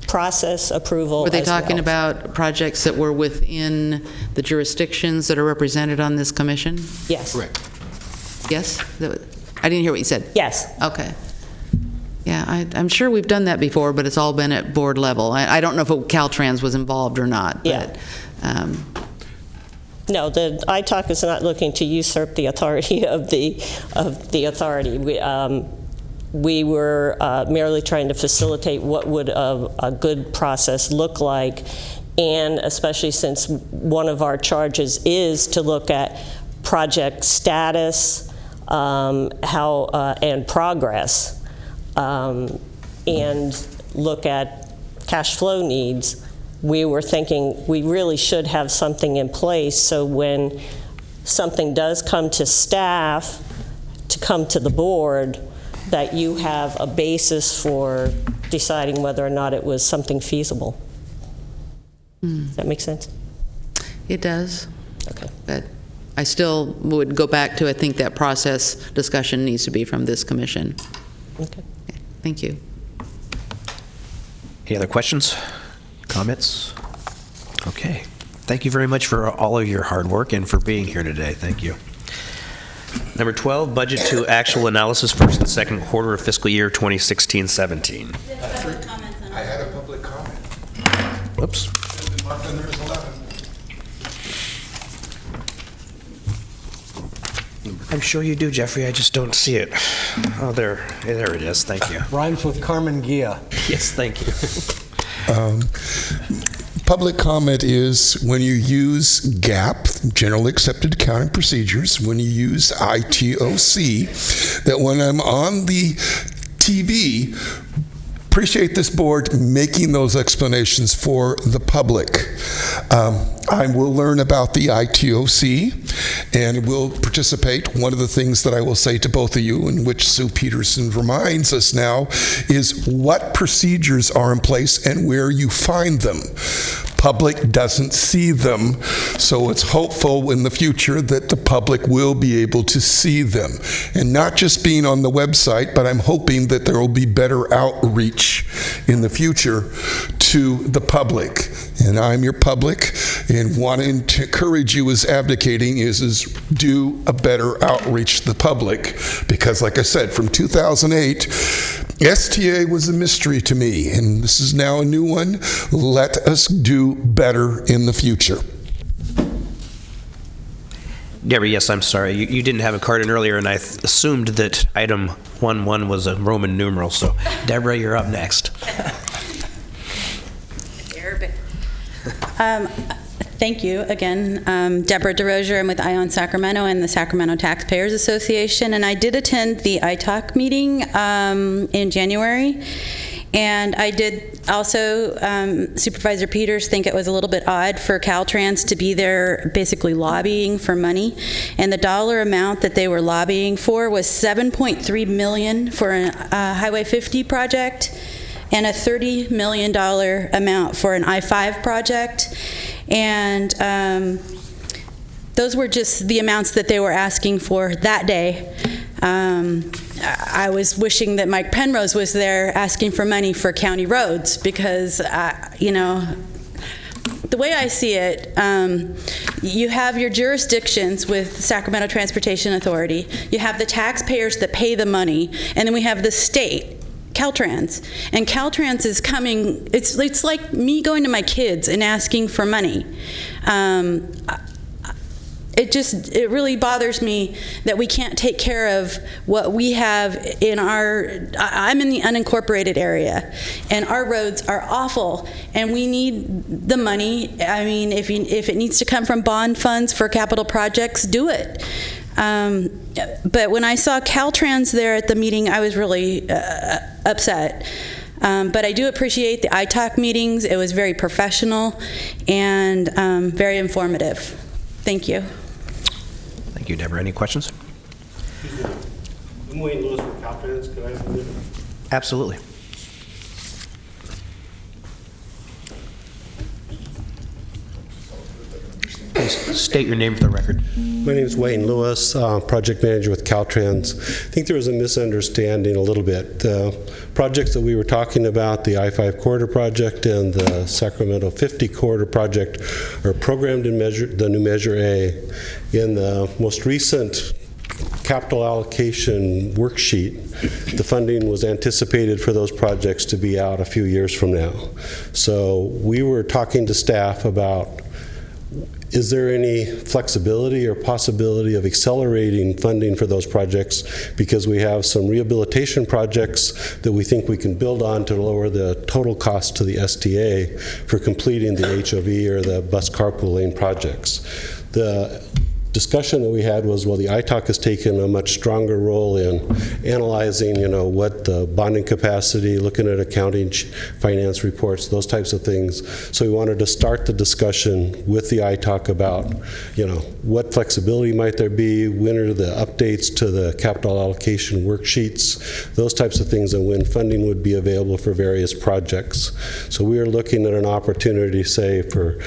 Process, approval. Were they as talking well. about projects that were within the jurisdictions that are represented on this commission? Yes. Correct. Yes? I didn't hear what you said. Yes. Okay. Yeah, I'm sure we've done that before, but it's all been at board level. I don't know if Caltrans was involved or not. But, no, the ITALC is not looking to usurp the authority of the authority. We were merely trying to facilitate what would a good process look like, and especially since one of our charges is to look at project status, and progress, and look at cash flow needs. We were thinking we really should have something in place so when something does come to staff to come to the board, that you have a basis for deciding whether or not it was something feasible. Does that make sense? It does. Okay. But I still would go back to, I think that process discussion needs to be from this commission. Okay. Thank you. Any other questions, comments? Okay. Thank you very much for all of your hard work and for being here today. Thank you. Number 12, budget to actual analysis, first and second quarter of fiscal year 2016-17. I had a public comment. Oops. I'm sure you do, Jeffrey. I just don't see it. Oh, there it is. Thank you. Rhymes with Carmen Gia. Yes, thank you. Public comment is when you use GAAP, Generally Accepted Accounting Procedures, when you use ITOC, that when I'm on the TV, appreciate this board making those explanations for the public. I will learn about the ITOC and will participate. One of the things that I will say to both of you, and which Sue Peterson reminds us now, is what procedures are in place and where you find them. public doesn't see them. So it's hopeful in the future that the public will be able to see them. And not just being on the website, but I'm hoping that there will be better outreach in the future to the public. And I'm your public, and wanting to encourage you as advocating is do a better outreach to the public. Because like I said, from 2008, STA was a mystery to me, and this is now a new one. Let us do better in the future. Deborah, yes, I'm sorry. You didn't have a card in earlier, and I assumed that item 1.1 was a Roman numeral. So, Deborah, you're up next. Thank you again. Deborah DeRozier. I'm with ION Sacramento and the Sacramento Taxpayers Association, and I did attend the ITALC meeting in January. And I did also, Supervisor Peters, think it was a little bit odd for Caltrans to be there basically lobbying for money. And the dollar amount that they were lobbying for was $7.3 million for a Highway 50 project and a $30 million amount for an I-5 project. And those were just the amounts that they were asking for that day. I was wishing that Mike Penrose was there asking for money for county roads because, you know, the way I see it, you have your jurisdictions with Sacramento Transportation Authority, you have the taxpayers that pay the money, and then we have the state, Caltrans. And Caltrans is coming, it's like me going to my kids and asking for money. It really bothers me that we can't take care of what we have in I'm in the unincorporated area, and our roads are awful, and we need the money. I mean, if it needs to come from bond funds for capital projects, do it. But when I saw Caltrans there at the meeting, I was really upset. But I do appreciate the ITALC meetings. It was very professional and very informative. Thank you. Thank you, Deborah. Any questions? I'm Wayne Lewis with Caltrans. Could I have a minute? Absolutely. Please state your name for the record. My name is Wayne Lewis, project manager with Caltrans. I think there was a misunderstanding a little bit. The projects that we were talking about, the I-5 corridor project and the Sacramento 50 corridor project, are programmed in the new Measure A. In the most recent capital allocation worksheet, the funding was anticipated for those projects to be out a few years from now. So we were talking to staff about, is there any flexibility or possibility of accelerating funding for those projects, because we have some rehabilitation projects that we think we can build on to lower the total cost to the STA for completing the HOV or the bus carpool lane projects. The discussion that we had was, well, the ITALC has taken a much stronger role in analyzing, what the bonding capacity, looking at accounting, finance reports, those types of things. So we wanted to start the discussion with the ITALC about, what flexibility might there be, when are the updates to the capital allocation worksheets, those types of things, and when funding would be available for various projects. So we are looking at an opportunity, say, for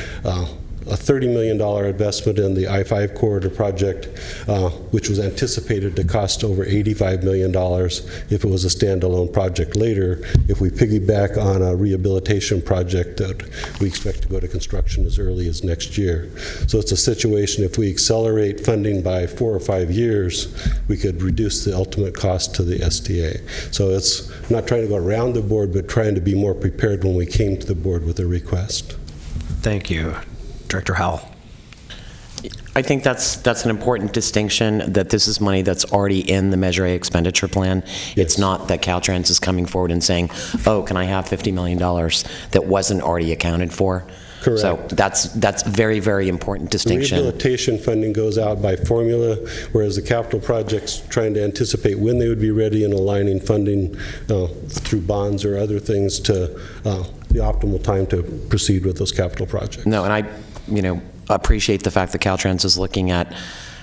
a $30 million investment in the I-5 corridor project, which was anticipated to cost over $85 million if it was a standalone project later, if we piggyback on a rehabilitation project that we expect to go to construction as early as next year. So it's a situation, if we accelerate funding by 4 or 5 years, we could reduce the ultimate cost to the STA. So it's not trying to go around the board, but trying to be more prepared when we came to the board with a request. Thank you. Director Howell. I think that's an important distinction, that this is money that's already in the Measure A expenditure plan. Yes. It's not that Caltrans is coming forward and saying, oh, can I have $50 million that wasn't already accounted for? Correct. So that's very, very important distinction. The rehabilitation funding goes out by formula, whereas the capital projects trying to anticipate when they would be ready and aligning funding through bonds or other things to the optimal time to proceed with those capital projects. No, and I appreciate the fact that Caltrans is looking at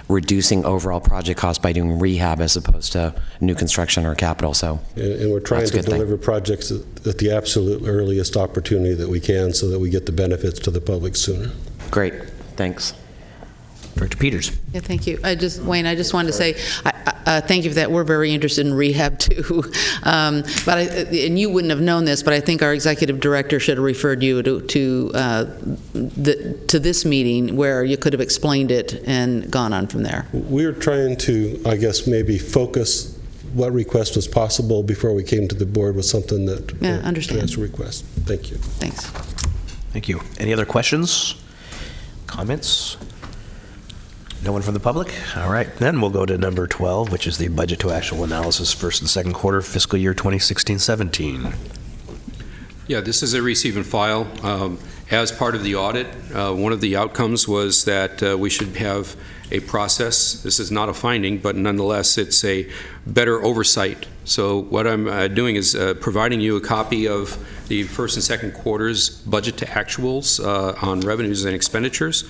reducing overall project costs by doing rehab as opposed to new construction or capital, so. And we're trying that's a to good thing. deliver projects at the absolute earliest opportunity that we can so that we get the benefits to the public sooner. Great, thanks. Director Peters. Yeah, thank you. Wayne, I just wanted to say, thank you for that. We're very interested in rehab too. And you wouldn't have known this, but I think our executive director should have referred you to this meeting where you could have explained it and gone on from there. We were trying to, I guess, maybe focus what request was possible before we came to the board with something that understand. was a request. Thank you. Thanks. Thank you. Any other questions? Comments? No one from the public? All right, then we'll go to number 12, which is the budget to actual analysis, first and second quarter, fiscal year 2016-17. Yeah, this is a receive and file. As part of the audit, one of the outcomes was that we should have a process. This is not a finding, but nonetheless, it's a better oversight. So what I'm doing is providing you a copy of the first and second quarter's budget to actuals on revenues and expenditures.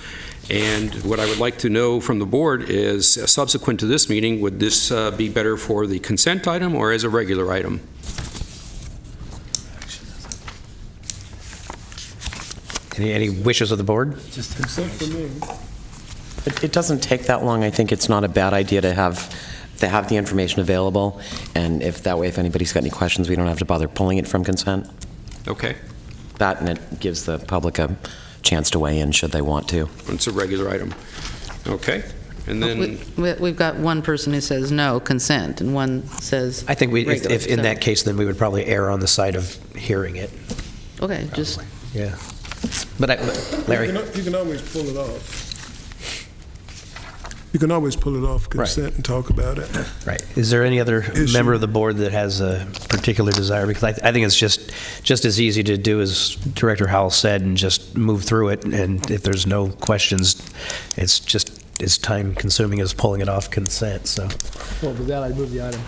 And what I would like to know from the board is, subsequent to this meeting, would this be better for the consent item or as a regular item? Any wishes of the board? Just consent for me. It doesn't take that long. I think it's not a bad idea to have the information available, and if that way, if anybody's got any questions, we don't have to bother pulling it from consent. Okay. That, and it gives the public a chance to weigh in should they want to. It's a regular item. Okay. And then We've got one person who says no, consent, and one says I think regular, if in so- that case, then we would probably err on the side of hearing it. Okay, just... Yeah. But Larry? You can always pull it off. You can always pull it off consent and talk about it. Right. Is there any other member of the board that has a particular desire? Because I think it's just as easy to do as Director Howell said and just move through it. And if there's no questions, it's just as time consuming as pulling it off consent. So Well, with that, I'd move the item.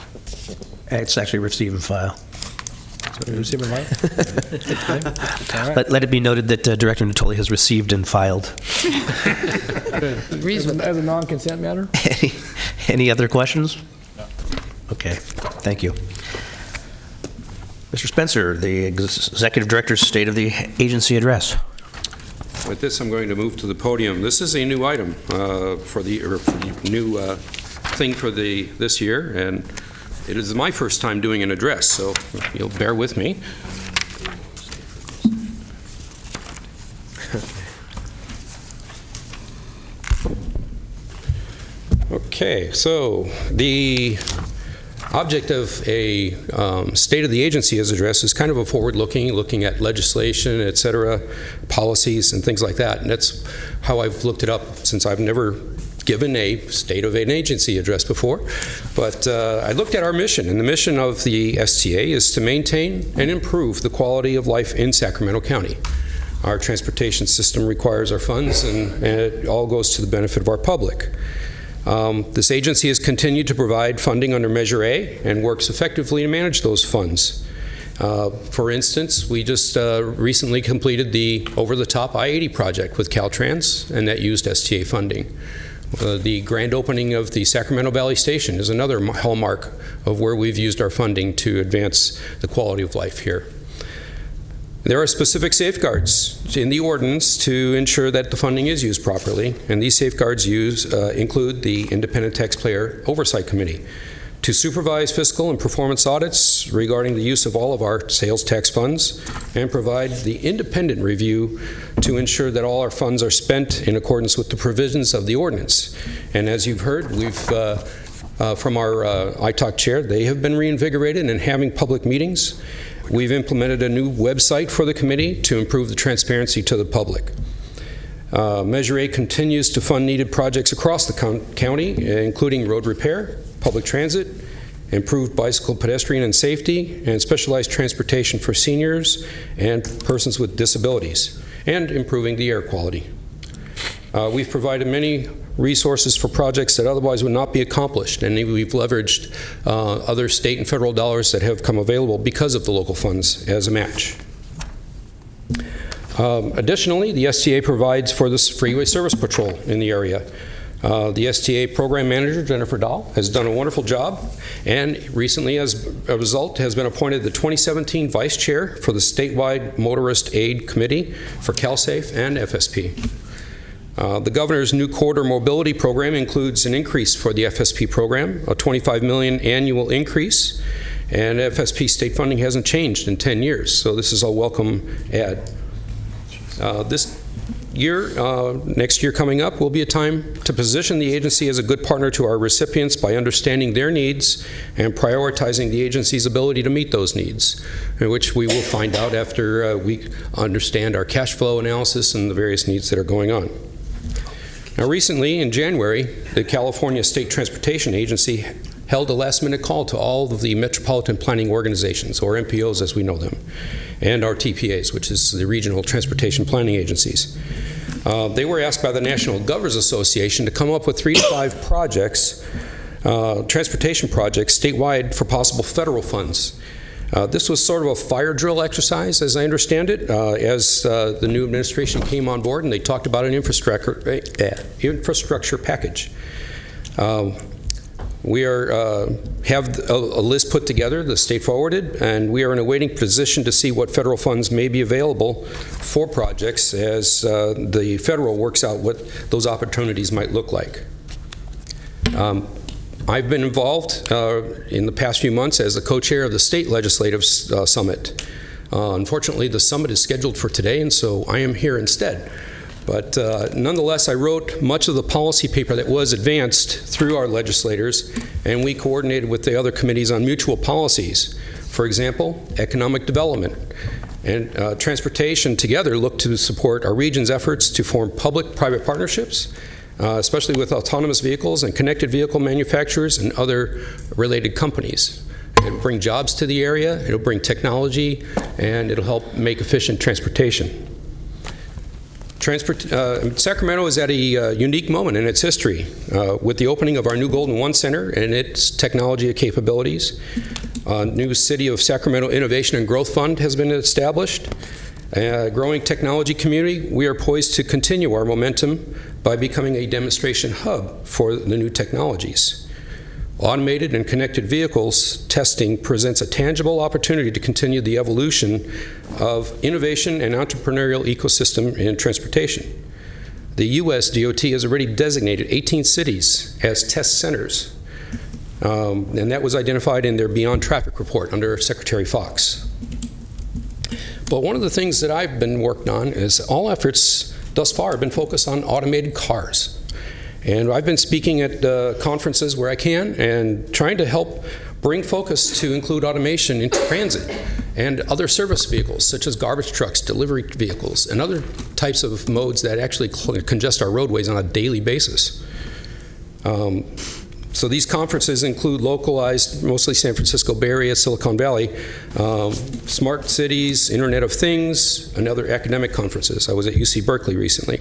it's actually receive and file. Receive and file? All right. Let it be noted that Director Natoli has received and filed. Agrees with as a non-consent matter? Any other questions? No. Okay, thank you. Mr. Spencer, the Executive Director's State of the Agency Address. with this, I'm going to move to the podium. This is a new item for the new thing for this year, and it is my first time doing an address, so you'll bear with me. Okay, so the object of a State of the Agency as address is kind of a forward-looking, looking at legislation, et cetera, policies and things like that. And that's how I've looked it up, since I've never given a State of an Agency address before. But I looked at our mission, and the mission of the STA is to maintain and improve the quality of life in Sacramento County. Our transportation system requires our funds, and it all goes to the benefit of our public. This agency has continued to provide funding under Measure A and works effectively to manage those funds. For instance, we just recently completed the over-the-top I-80 project with Caltrans, and that used STA funding. The grand opening of the Sacramento Valley Station is another hallmark of where we've used our funding to advance the quality of life here. There are specific safeguards in the ordinance to ensure that the funding is used properly, and these safeguards include the Independent Taxpayer Oversight Committee to supervise fiscal and performance audits regarding the use of all of our sales tax funds, and provide the independent review to ensure that all our funds are spent in accordance with the provisions of the ordinance. And as you've heard, we've from our ITALC chair, they have been reinvigorated and having public meetings. We've implemented a new website for the committee to improve the transparency to the public. Measure A continues to fund needed projects across the county, including road repair, public transit, improved bicycle, pedestrian, and safety, and specialized transportation for seniors and persons with disabilities, and improving the air quality. We've provided many resources for projects that otherwise would not be accomplished, and we've leveraged other state and federal dollars that have come available because of the local funds as a match. Additionally, the STA provides for this freeway service patrol in the area The STA program manager, Jennifer Dahl, has done a wonderful job, and recently, as a result, has been appointed the 2017 vice chair for the statewide motorist aid committee for CalSafe and FSP. The governor's new corridor mobility program includes an increase for the FSP program, a $25 million annual increase, and FSP state funding hasn't changed in 10 years, so this is a welcome add. This year, next year coming up, will be a time to position the agency as a good partner to our recipients by understanding their needs and prioritizing the agency's ability to meet those needs, which we will find out after we understand our cash flow analysis and the various needs that are going on. Now, recently, in January, the California State Transportation Agency held a last-minute call to all of the Metropolitan Planning Organizations, or MPOs as we know them, and our TPAs, which is the Regional Transportation Planning Agencies. They were asked by the National Governors Association to come up with 3 to 5 projects, transportation projects, statewide for possible federal funds. This was sort of a fire drill exercise, as I understand it, as the new administration came on board and they talked about an infrastructure package. We have a list put together, the state forwarded, and we are in a waiting position to see what federal funds may be available for projects as the federal works out what those opportunities might look like. I've been involved in the past few months as the co-chair of the State Legislative Summit. Unfortunately, the summit is scheduled for today, and so I am here instead. But nonetheless, I wrote much of the policy paper that was advanced through our legislators, and we coordinated with the other committees on mutual policies. For example, economic development and transportation together look to support our region's efforts to form public-private partnerships, especially with autonomous vehicles and connected vehicle manufacturers and other related companies. It'll bring jobs to the area, it'll bring technology, and it'll help make efficient transportation. Sacramento is at a unique moment in its history with the opening of our new Golden One Center and its technology capabilities. New City of Sacramento Innovation and Growth Fund has been established. Growing technology community, we are poised to continue our momentum by becoming a demonstration hub for the new technologies. Automated and connected vehicles testing presents a tangible opportunity to continue the evolution of innovation and entrepreneurial ecosystem in transportation. The U.S. DOT has already designated 18 cities as test centers, and that was identified in their Beyond Traffic report under Secretary Fox. But one of the things that I've been working on is all efforts thus far have been focused on automated cars. And I've been speaking at conferences where I can and trying to help bring focus to include automation in transit and other service vehicles, such as garbage trucks, delivery vehicles, and other types of modes that actually congest our roadways on a daily basis. So these conferences include localized, mostly San Francisco Bay Area, Silicon Valley, smart cities, Internet of Things, and other academic conferences. I was at UC Berkeley recently.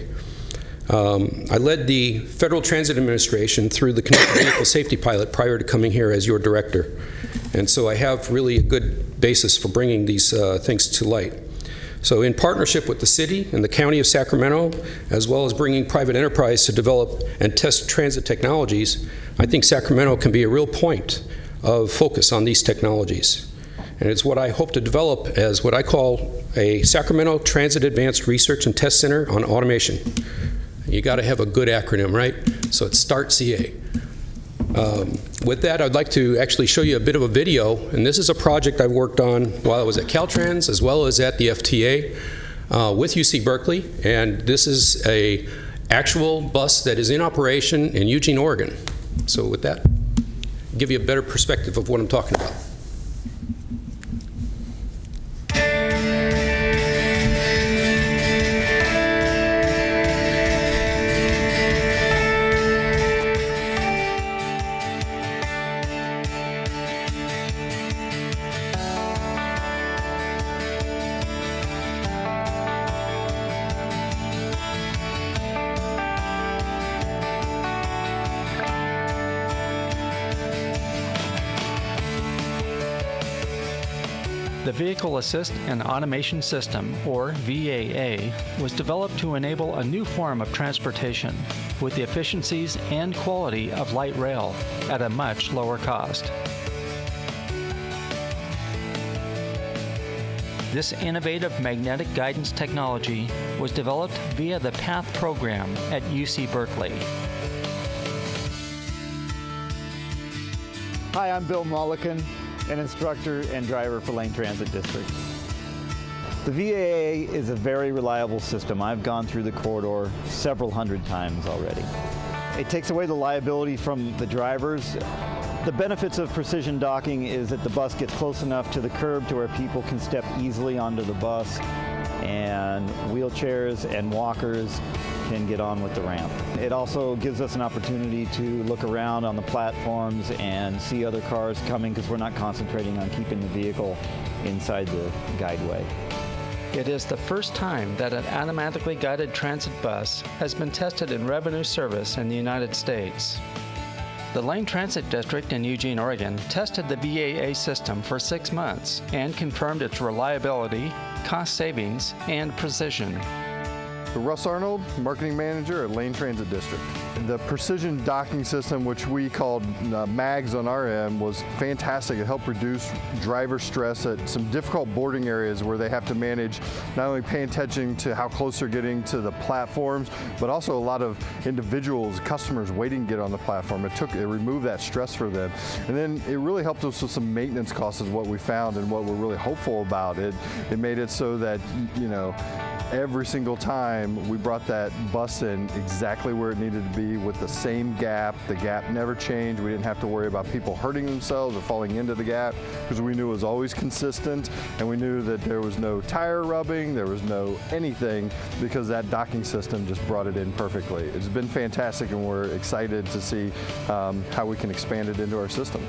I led the Federal Transit Administration through the Connected Vehicle Safety Pilot prior to coming here as your director. And so I have really a good basis for bringing these things to light. So in partnership with the city and the county of Sacramento, as well as bringing private enterprise to develop and test transit technologies, I think Sacramento can be a real point of focus on these technologies. And it's what I hope to develop as what I call a Sacramento Transit Advanced Research and Test Center on Automation. You got to have a good acronym, right? So it's START-CA. With that, I'd like to actually show you a bit of a video, and this is a project I worked on while I was at Caltrans as well as at the FTA with UC Berkeley, and this is a actual bus that is in operation in Eugene, Oregon. So with that, I'll give you a better perspective of what I'm talking about. The Vehicle Assist and Automation System, or VAA, was developed to enable a new form of transportation with the efficiencies and quality of light rail at a much lower cost. This innovative magnetic guidance technology was developed via the PATH program at UC Berkeley. Hi, I'm Bill Mulliken, an instructor and driver for Lane Transit District. The VAA is a very reliable system. I've gone through the corridor several hundred times already. It takes away the liability from the drivers. The benefits of precision docking is that the bus gets close enough to the curb to where people can step easily onto the bus, and wheelchairs and walkers can get on with the ramp. It also gives us an opportunity to look around on the platforms and see other cars coming because we're not concentrating on keeping the vehicle inside the guideway. It is the first time that an automatically guided transit bus has been tested in revenue service in the United States. The Lane Transit District in Eugene, Oregon tested the VAA system for 6 months and confirmed its reliability, cost savings, and precision. Russ Arnold, Marketing Manager at Lane Transit District. The precision docking system, which we called MAGS on our end, was fantastic. It helped reduce driver stress at some difficult boarding areas where they have to manage not only paying attention to how close they're getting to the platforms, but also a lot of individuals, customers waiting to get on the platform. It removed that stress for them. And then it really helped us with some maintenance costs is what we found and what we're really hopeful about. It made it so that, you know, every single time we brought that bus in exactly where it needed to be with the same gap. The gap never changed. We didn't have to worry about people hurting themselves or falling into the gap because we knew it was always consistent, and we knew that there was no tire rubbing, there was no anything, because that docking system just brought it in perfectly. It's been fantastic, and we're excited to see how we can expand it into our system.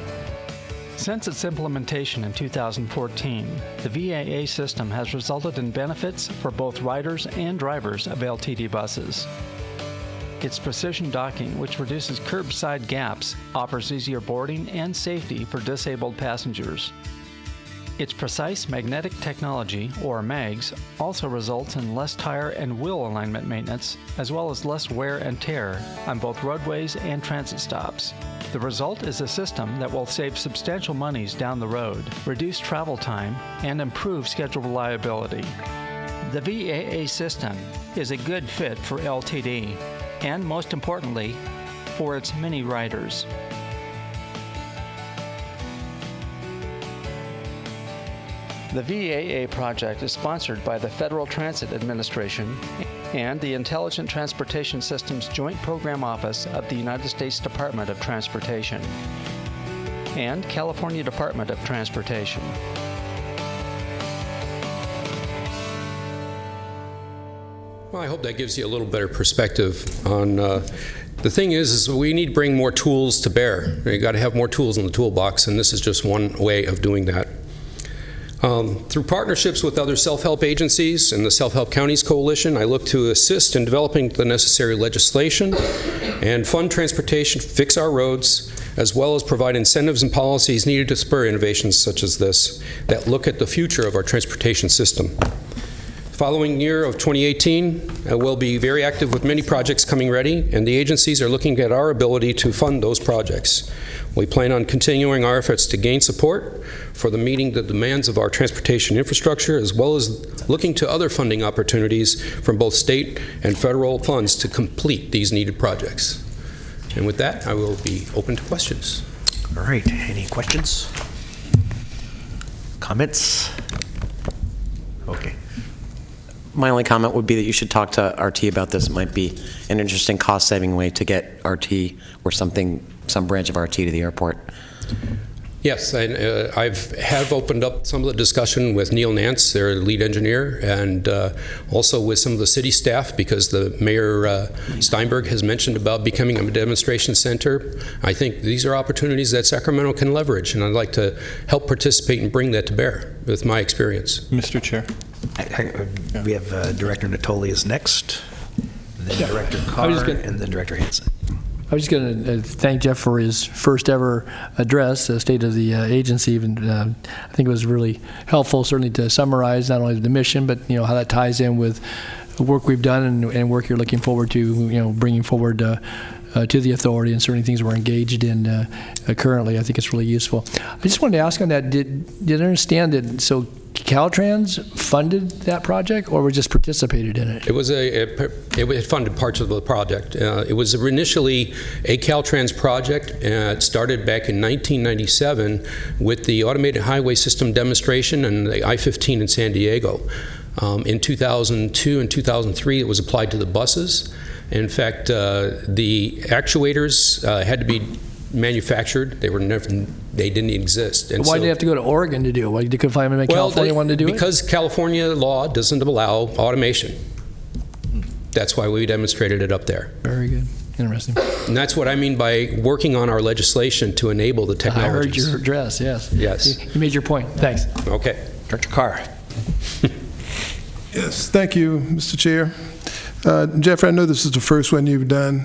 Since its implementation in 2014, the VAA system has resulted in benefits for both riders and drivers of LTD buses. Its precision docking, which reduces curbside gaps, offers easier boarding and safety for disabled passengers. Its precise magnetic technology, or MAGS, also results in less tire and wheel alignment maintenance, as well as less wear and tear on both roadways and transit stops. The result is a system that will save substantial monies down the road, reduce travel time, and improve schedule reliability. The VAA system is a good fit for LTD, and most importantly, for its many riders. The VAA project is sponsored by the Federal Transit Administration and the Intelligent Transportation Systems Joint Program Office of the United States Department of Transportation and California Department of Transportation. Well, I hope that gives you a little better perspective on the thing is we need to bring more tools to bear. You got to have more tools in the toolbox, and this is just one way of doing that. Through partnerships with other self-help agencies and the Self-Help Counties Coalition, I look to assist in developing the necessary legislation and fund transportation, fix our roads, as well as provide incentives and policies needed to spur innovations such as this that look at the future of our transportation system. Following year of 2018, we'll be very active with many projects coming ready, and the agencies are looking at our ability to fund those projects. We plan on continuing our efforts to gain support for the meeting the demands of our transportation infrastructure, as well as looking to other funding opportunities from both state and federal funds to complete these needed projects. And with that, I will be open to questions. All right, any questions? Comments? Okay. My only comment would be that you should talk to RT about this. It might be an interesting cost-saving way to get RT or something, some branch of RT to the airport. Yes, I have opened up some of the discussion with Neil Nance, their lead engineer, and also with some of the city staff, because the Mayor Steinberg has mentioned about becoming a demonstration center. I think these are opportunities that Sacramento can leverage, and I'd like to help participate and bring that to bear with my experience. Mr. Chair. We have Director Natoli is next, then Director Carr, and then Director Hansen. I was just going to thank Jeff for his first ever address, the state of the agency. Even I think it was really helpful, certainly to summarize not only the mission, but how that ties in with the work we've done and work you're looking forward to, bringing forward to the authority, and certainly things we're engaged in currently. I think it's really useful. I just wanted to ask on that: did I understand that? So Caltrans funded that project, or we just participated in it? It was it funded parts of the project. It was initially a Caltrans project. It started back in 1997 with the automated highway system demonstration and the I-15 in San Diego. In 2002 and 2003, it was applied to the buses. In fact, the actuators had to be manufactured. They didn't exist. And why did they have to go to Oregon to do it? Why they couldn't find a California one to do it? Because California law doesn't allow automation. That's why we demonstrated it up there. Very good. Interesting. And that's what I mean by working on our legislation to enable the technologies. I heard your address, yes. Yes. You made your point. Thanks. Okay. Director Carr. Yes, thank you, Mr. Chair. Jeffrey, I know this is the first one you've done.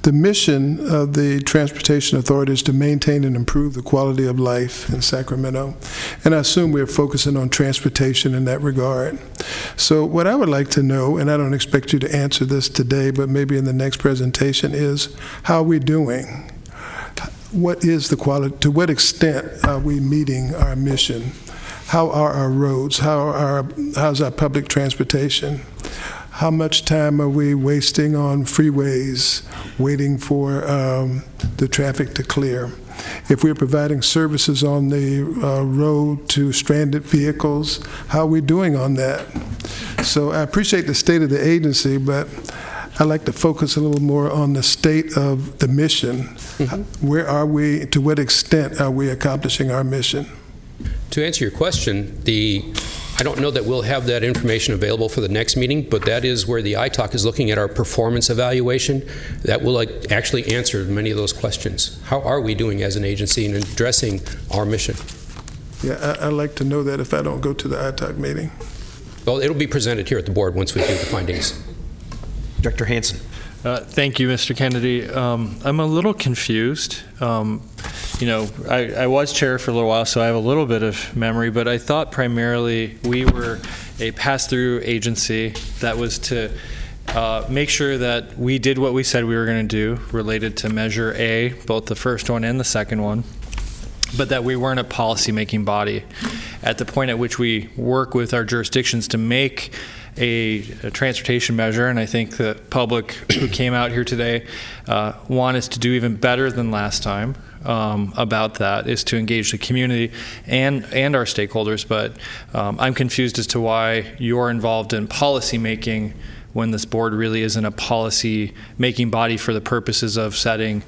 The mission of the Transportation Authority is to maintain and improve the quality of life in Sacramento. And I assume we're focusing on transportation in that regard. So what I would like to know, and I don't expect you to answer this today, but maybe in the next presentation, is how are we doing? What is the quality? To what extent are we meeting our mission? How are our roads? How's our public transportation? How much time are we wasting on freeways, waiting for the traffic to clear? If we're providing services on the road to stranded vehicles, how are we doing on that? So I appreciate the state of the agency, but I'd like to focus a little more on the state of the mission. Mm-hmm. Where are we? To what extent are we accomplishing our mission? To answer your question, I don't know that we'll have that information available for the next meeting, but that is where the ITAC is looking at our performance evaluation. That will actually answer many of those questions. How are we doing as an agency in addressing our mission? Yeah, I'd like to know that if I don't go to the ITAC meeting. Well, it'll be presented here at the board once we do the findings. Director Hansen. Thank you, Mr. Kennedy. I'm a little confused. I was chair for a little while, so I have a little bit of memory, but I thought primarily we were a pass-through agency that was to make sure that we did what we said we were going to do related to Measure A, both the first one and the second one, but that we weren't a policy-making body. At the point at which we work with our jurisdictions to make a transportation measure, and I think the public who came out here today want us to do even better than last time about that, is to engage the community and our stakeholders. But I'm confused as to why you're involved in policy making when this board really isn't a policy making body for the purposes of setting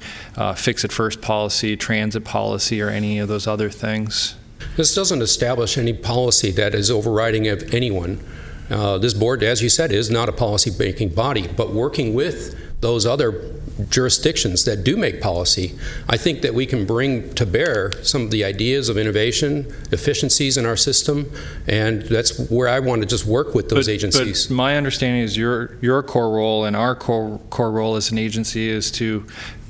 fix-it first policy, transit policy, or any of those other things. This doesn't establish any policy that is overriding of anyone. This board, as you said, is not a policy-making body, but working with those other jurisdictions that do make policy, I think that we can bring to bear some of the ideas of innovation, efficiencies in our system, and that's where I want to just work with those agencies. But my understanding is your core role and our core role as an agency is to,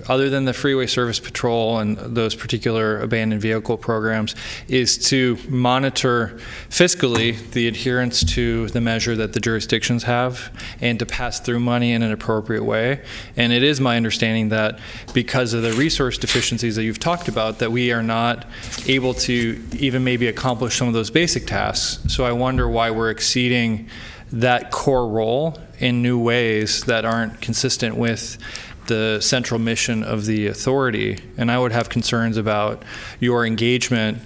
other than the Freeway Service Patrol and those particular abandoned vehicle programs, is to monitor fiscally the adherence to the measure that the jurisdictions have and to pass through money in an appropriate way. And it is my understanding that because of the resource deficiencies that you've talked about, that we are not able to even maybe accomplish some of those basic tasks. So I wonder why we're exceeding that core role in new ways that aren't consistent with the central mission of the authority. And I would have concerns about your engagement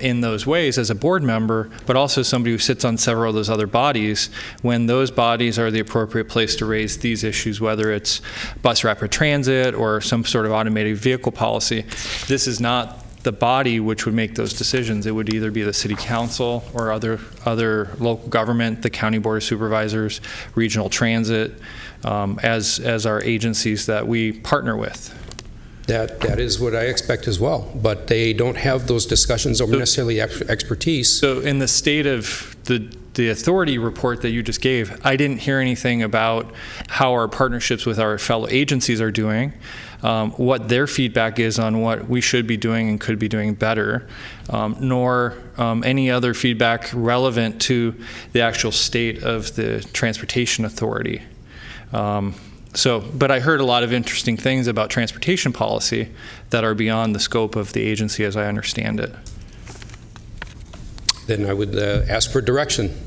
in those ways as a board member, but also somebody who sits on several of those other bodies, when those bodies are the appropriate place to raise these issues, whether it's bus rapid transit or some sort of automated vehicle policy. This is not the body which would make those decisions. It would either be the city council or other local government, the county board of supervisors, regional transit, as our agencies that we partner with. That is what I expect as well, but they don't have those discussions or necessarily expertise. So in the state of the the authority report that you just gave, I didn't hear anything about how our partnerships with our fellow agencies are doing, what their feedback is on what we should be doing and could be doing better, nor any other feedback relevant to the actual state of the transportation authority. But I heard a lot of interesting things about transportation policy that are beyond the scope of the agency as I understand it. Then I would ask for direction.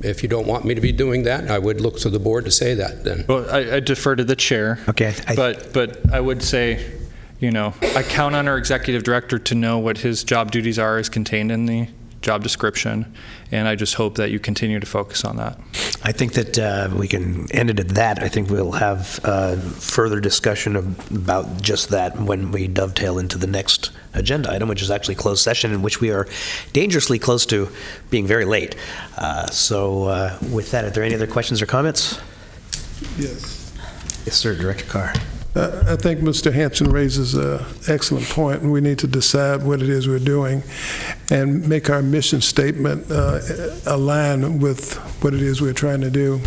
If you don't want me to be doing that, I would look to the board to say that then. Well, I defer to the chair. Okay. But I would say, I count on our executive director to know what his job duties are as contained in the job description, and I just hope that you continue to focus on that. I think that we can end it at that. I think we'll have further discussion about just that when we dovetail into the next agenda item, which is actually closed session, in which we are dangerously close to being very late. So with that, are there any other questions or comments? Yes. Yes, sir, Director Carr. I think Mr. Hampson raises an excellent point, and we need to decide what it is we're doing and make our mission statement align with what it is we're trying to do.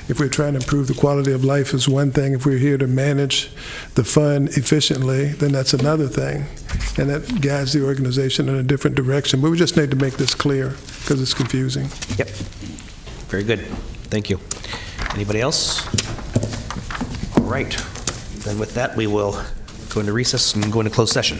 If we're trying to improve the quality of life is one thing. If we're here to manage the fund efficiently, then that's another thing. And that guides the organization in a different direction. But we just need to make this clear because it's confusing. Yep. Very good. Thank you. Anybody else? All right. Then with that, we will go into recess and go into closed session.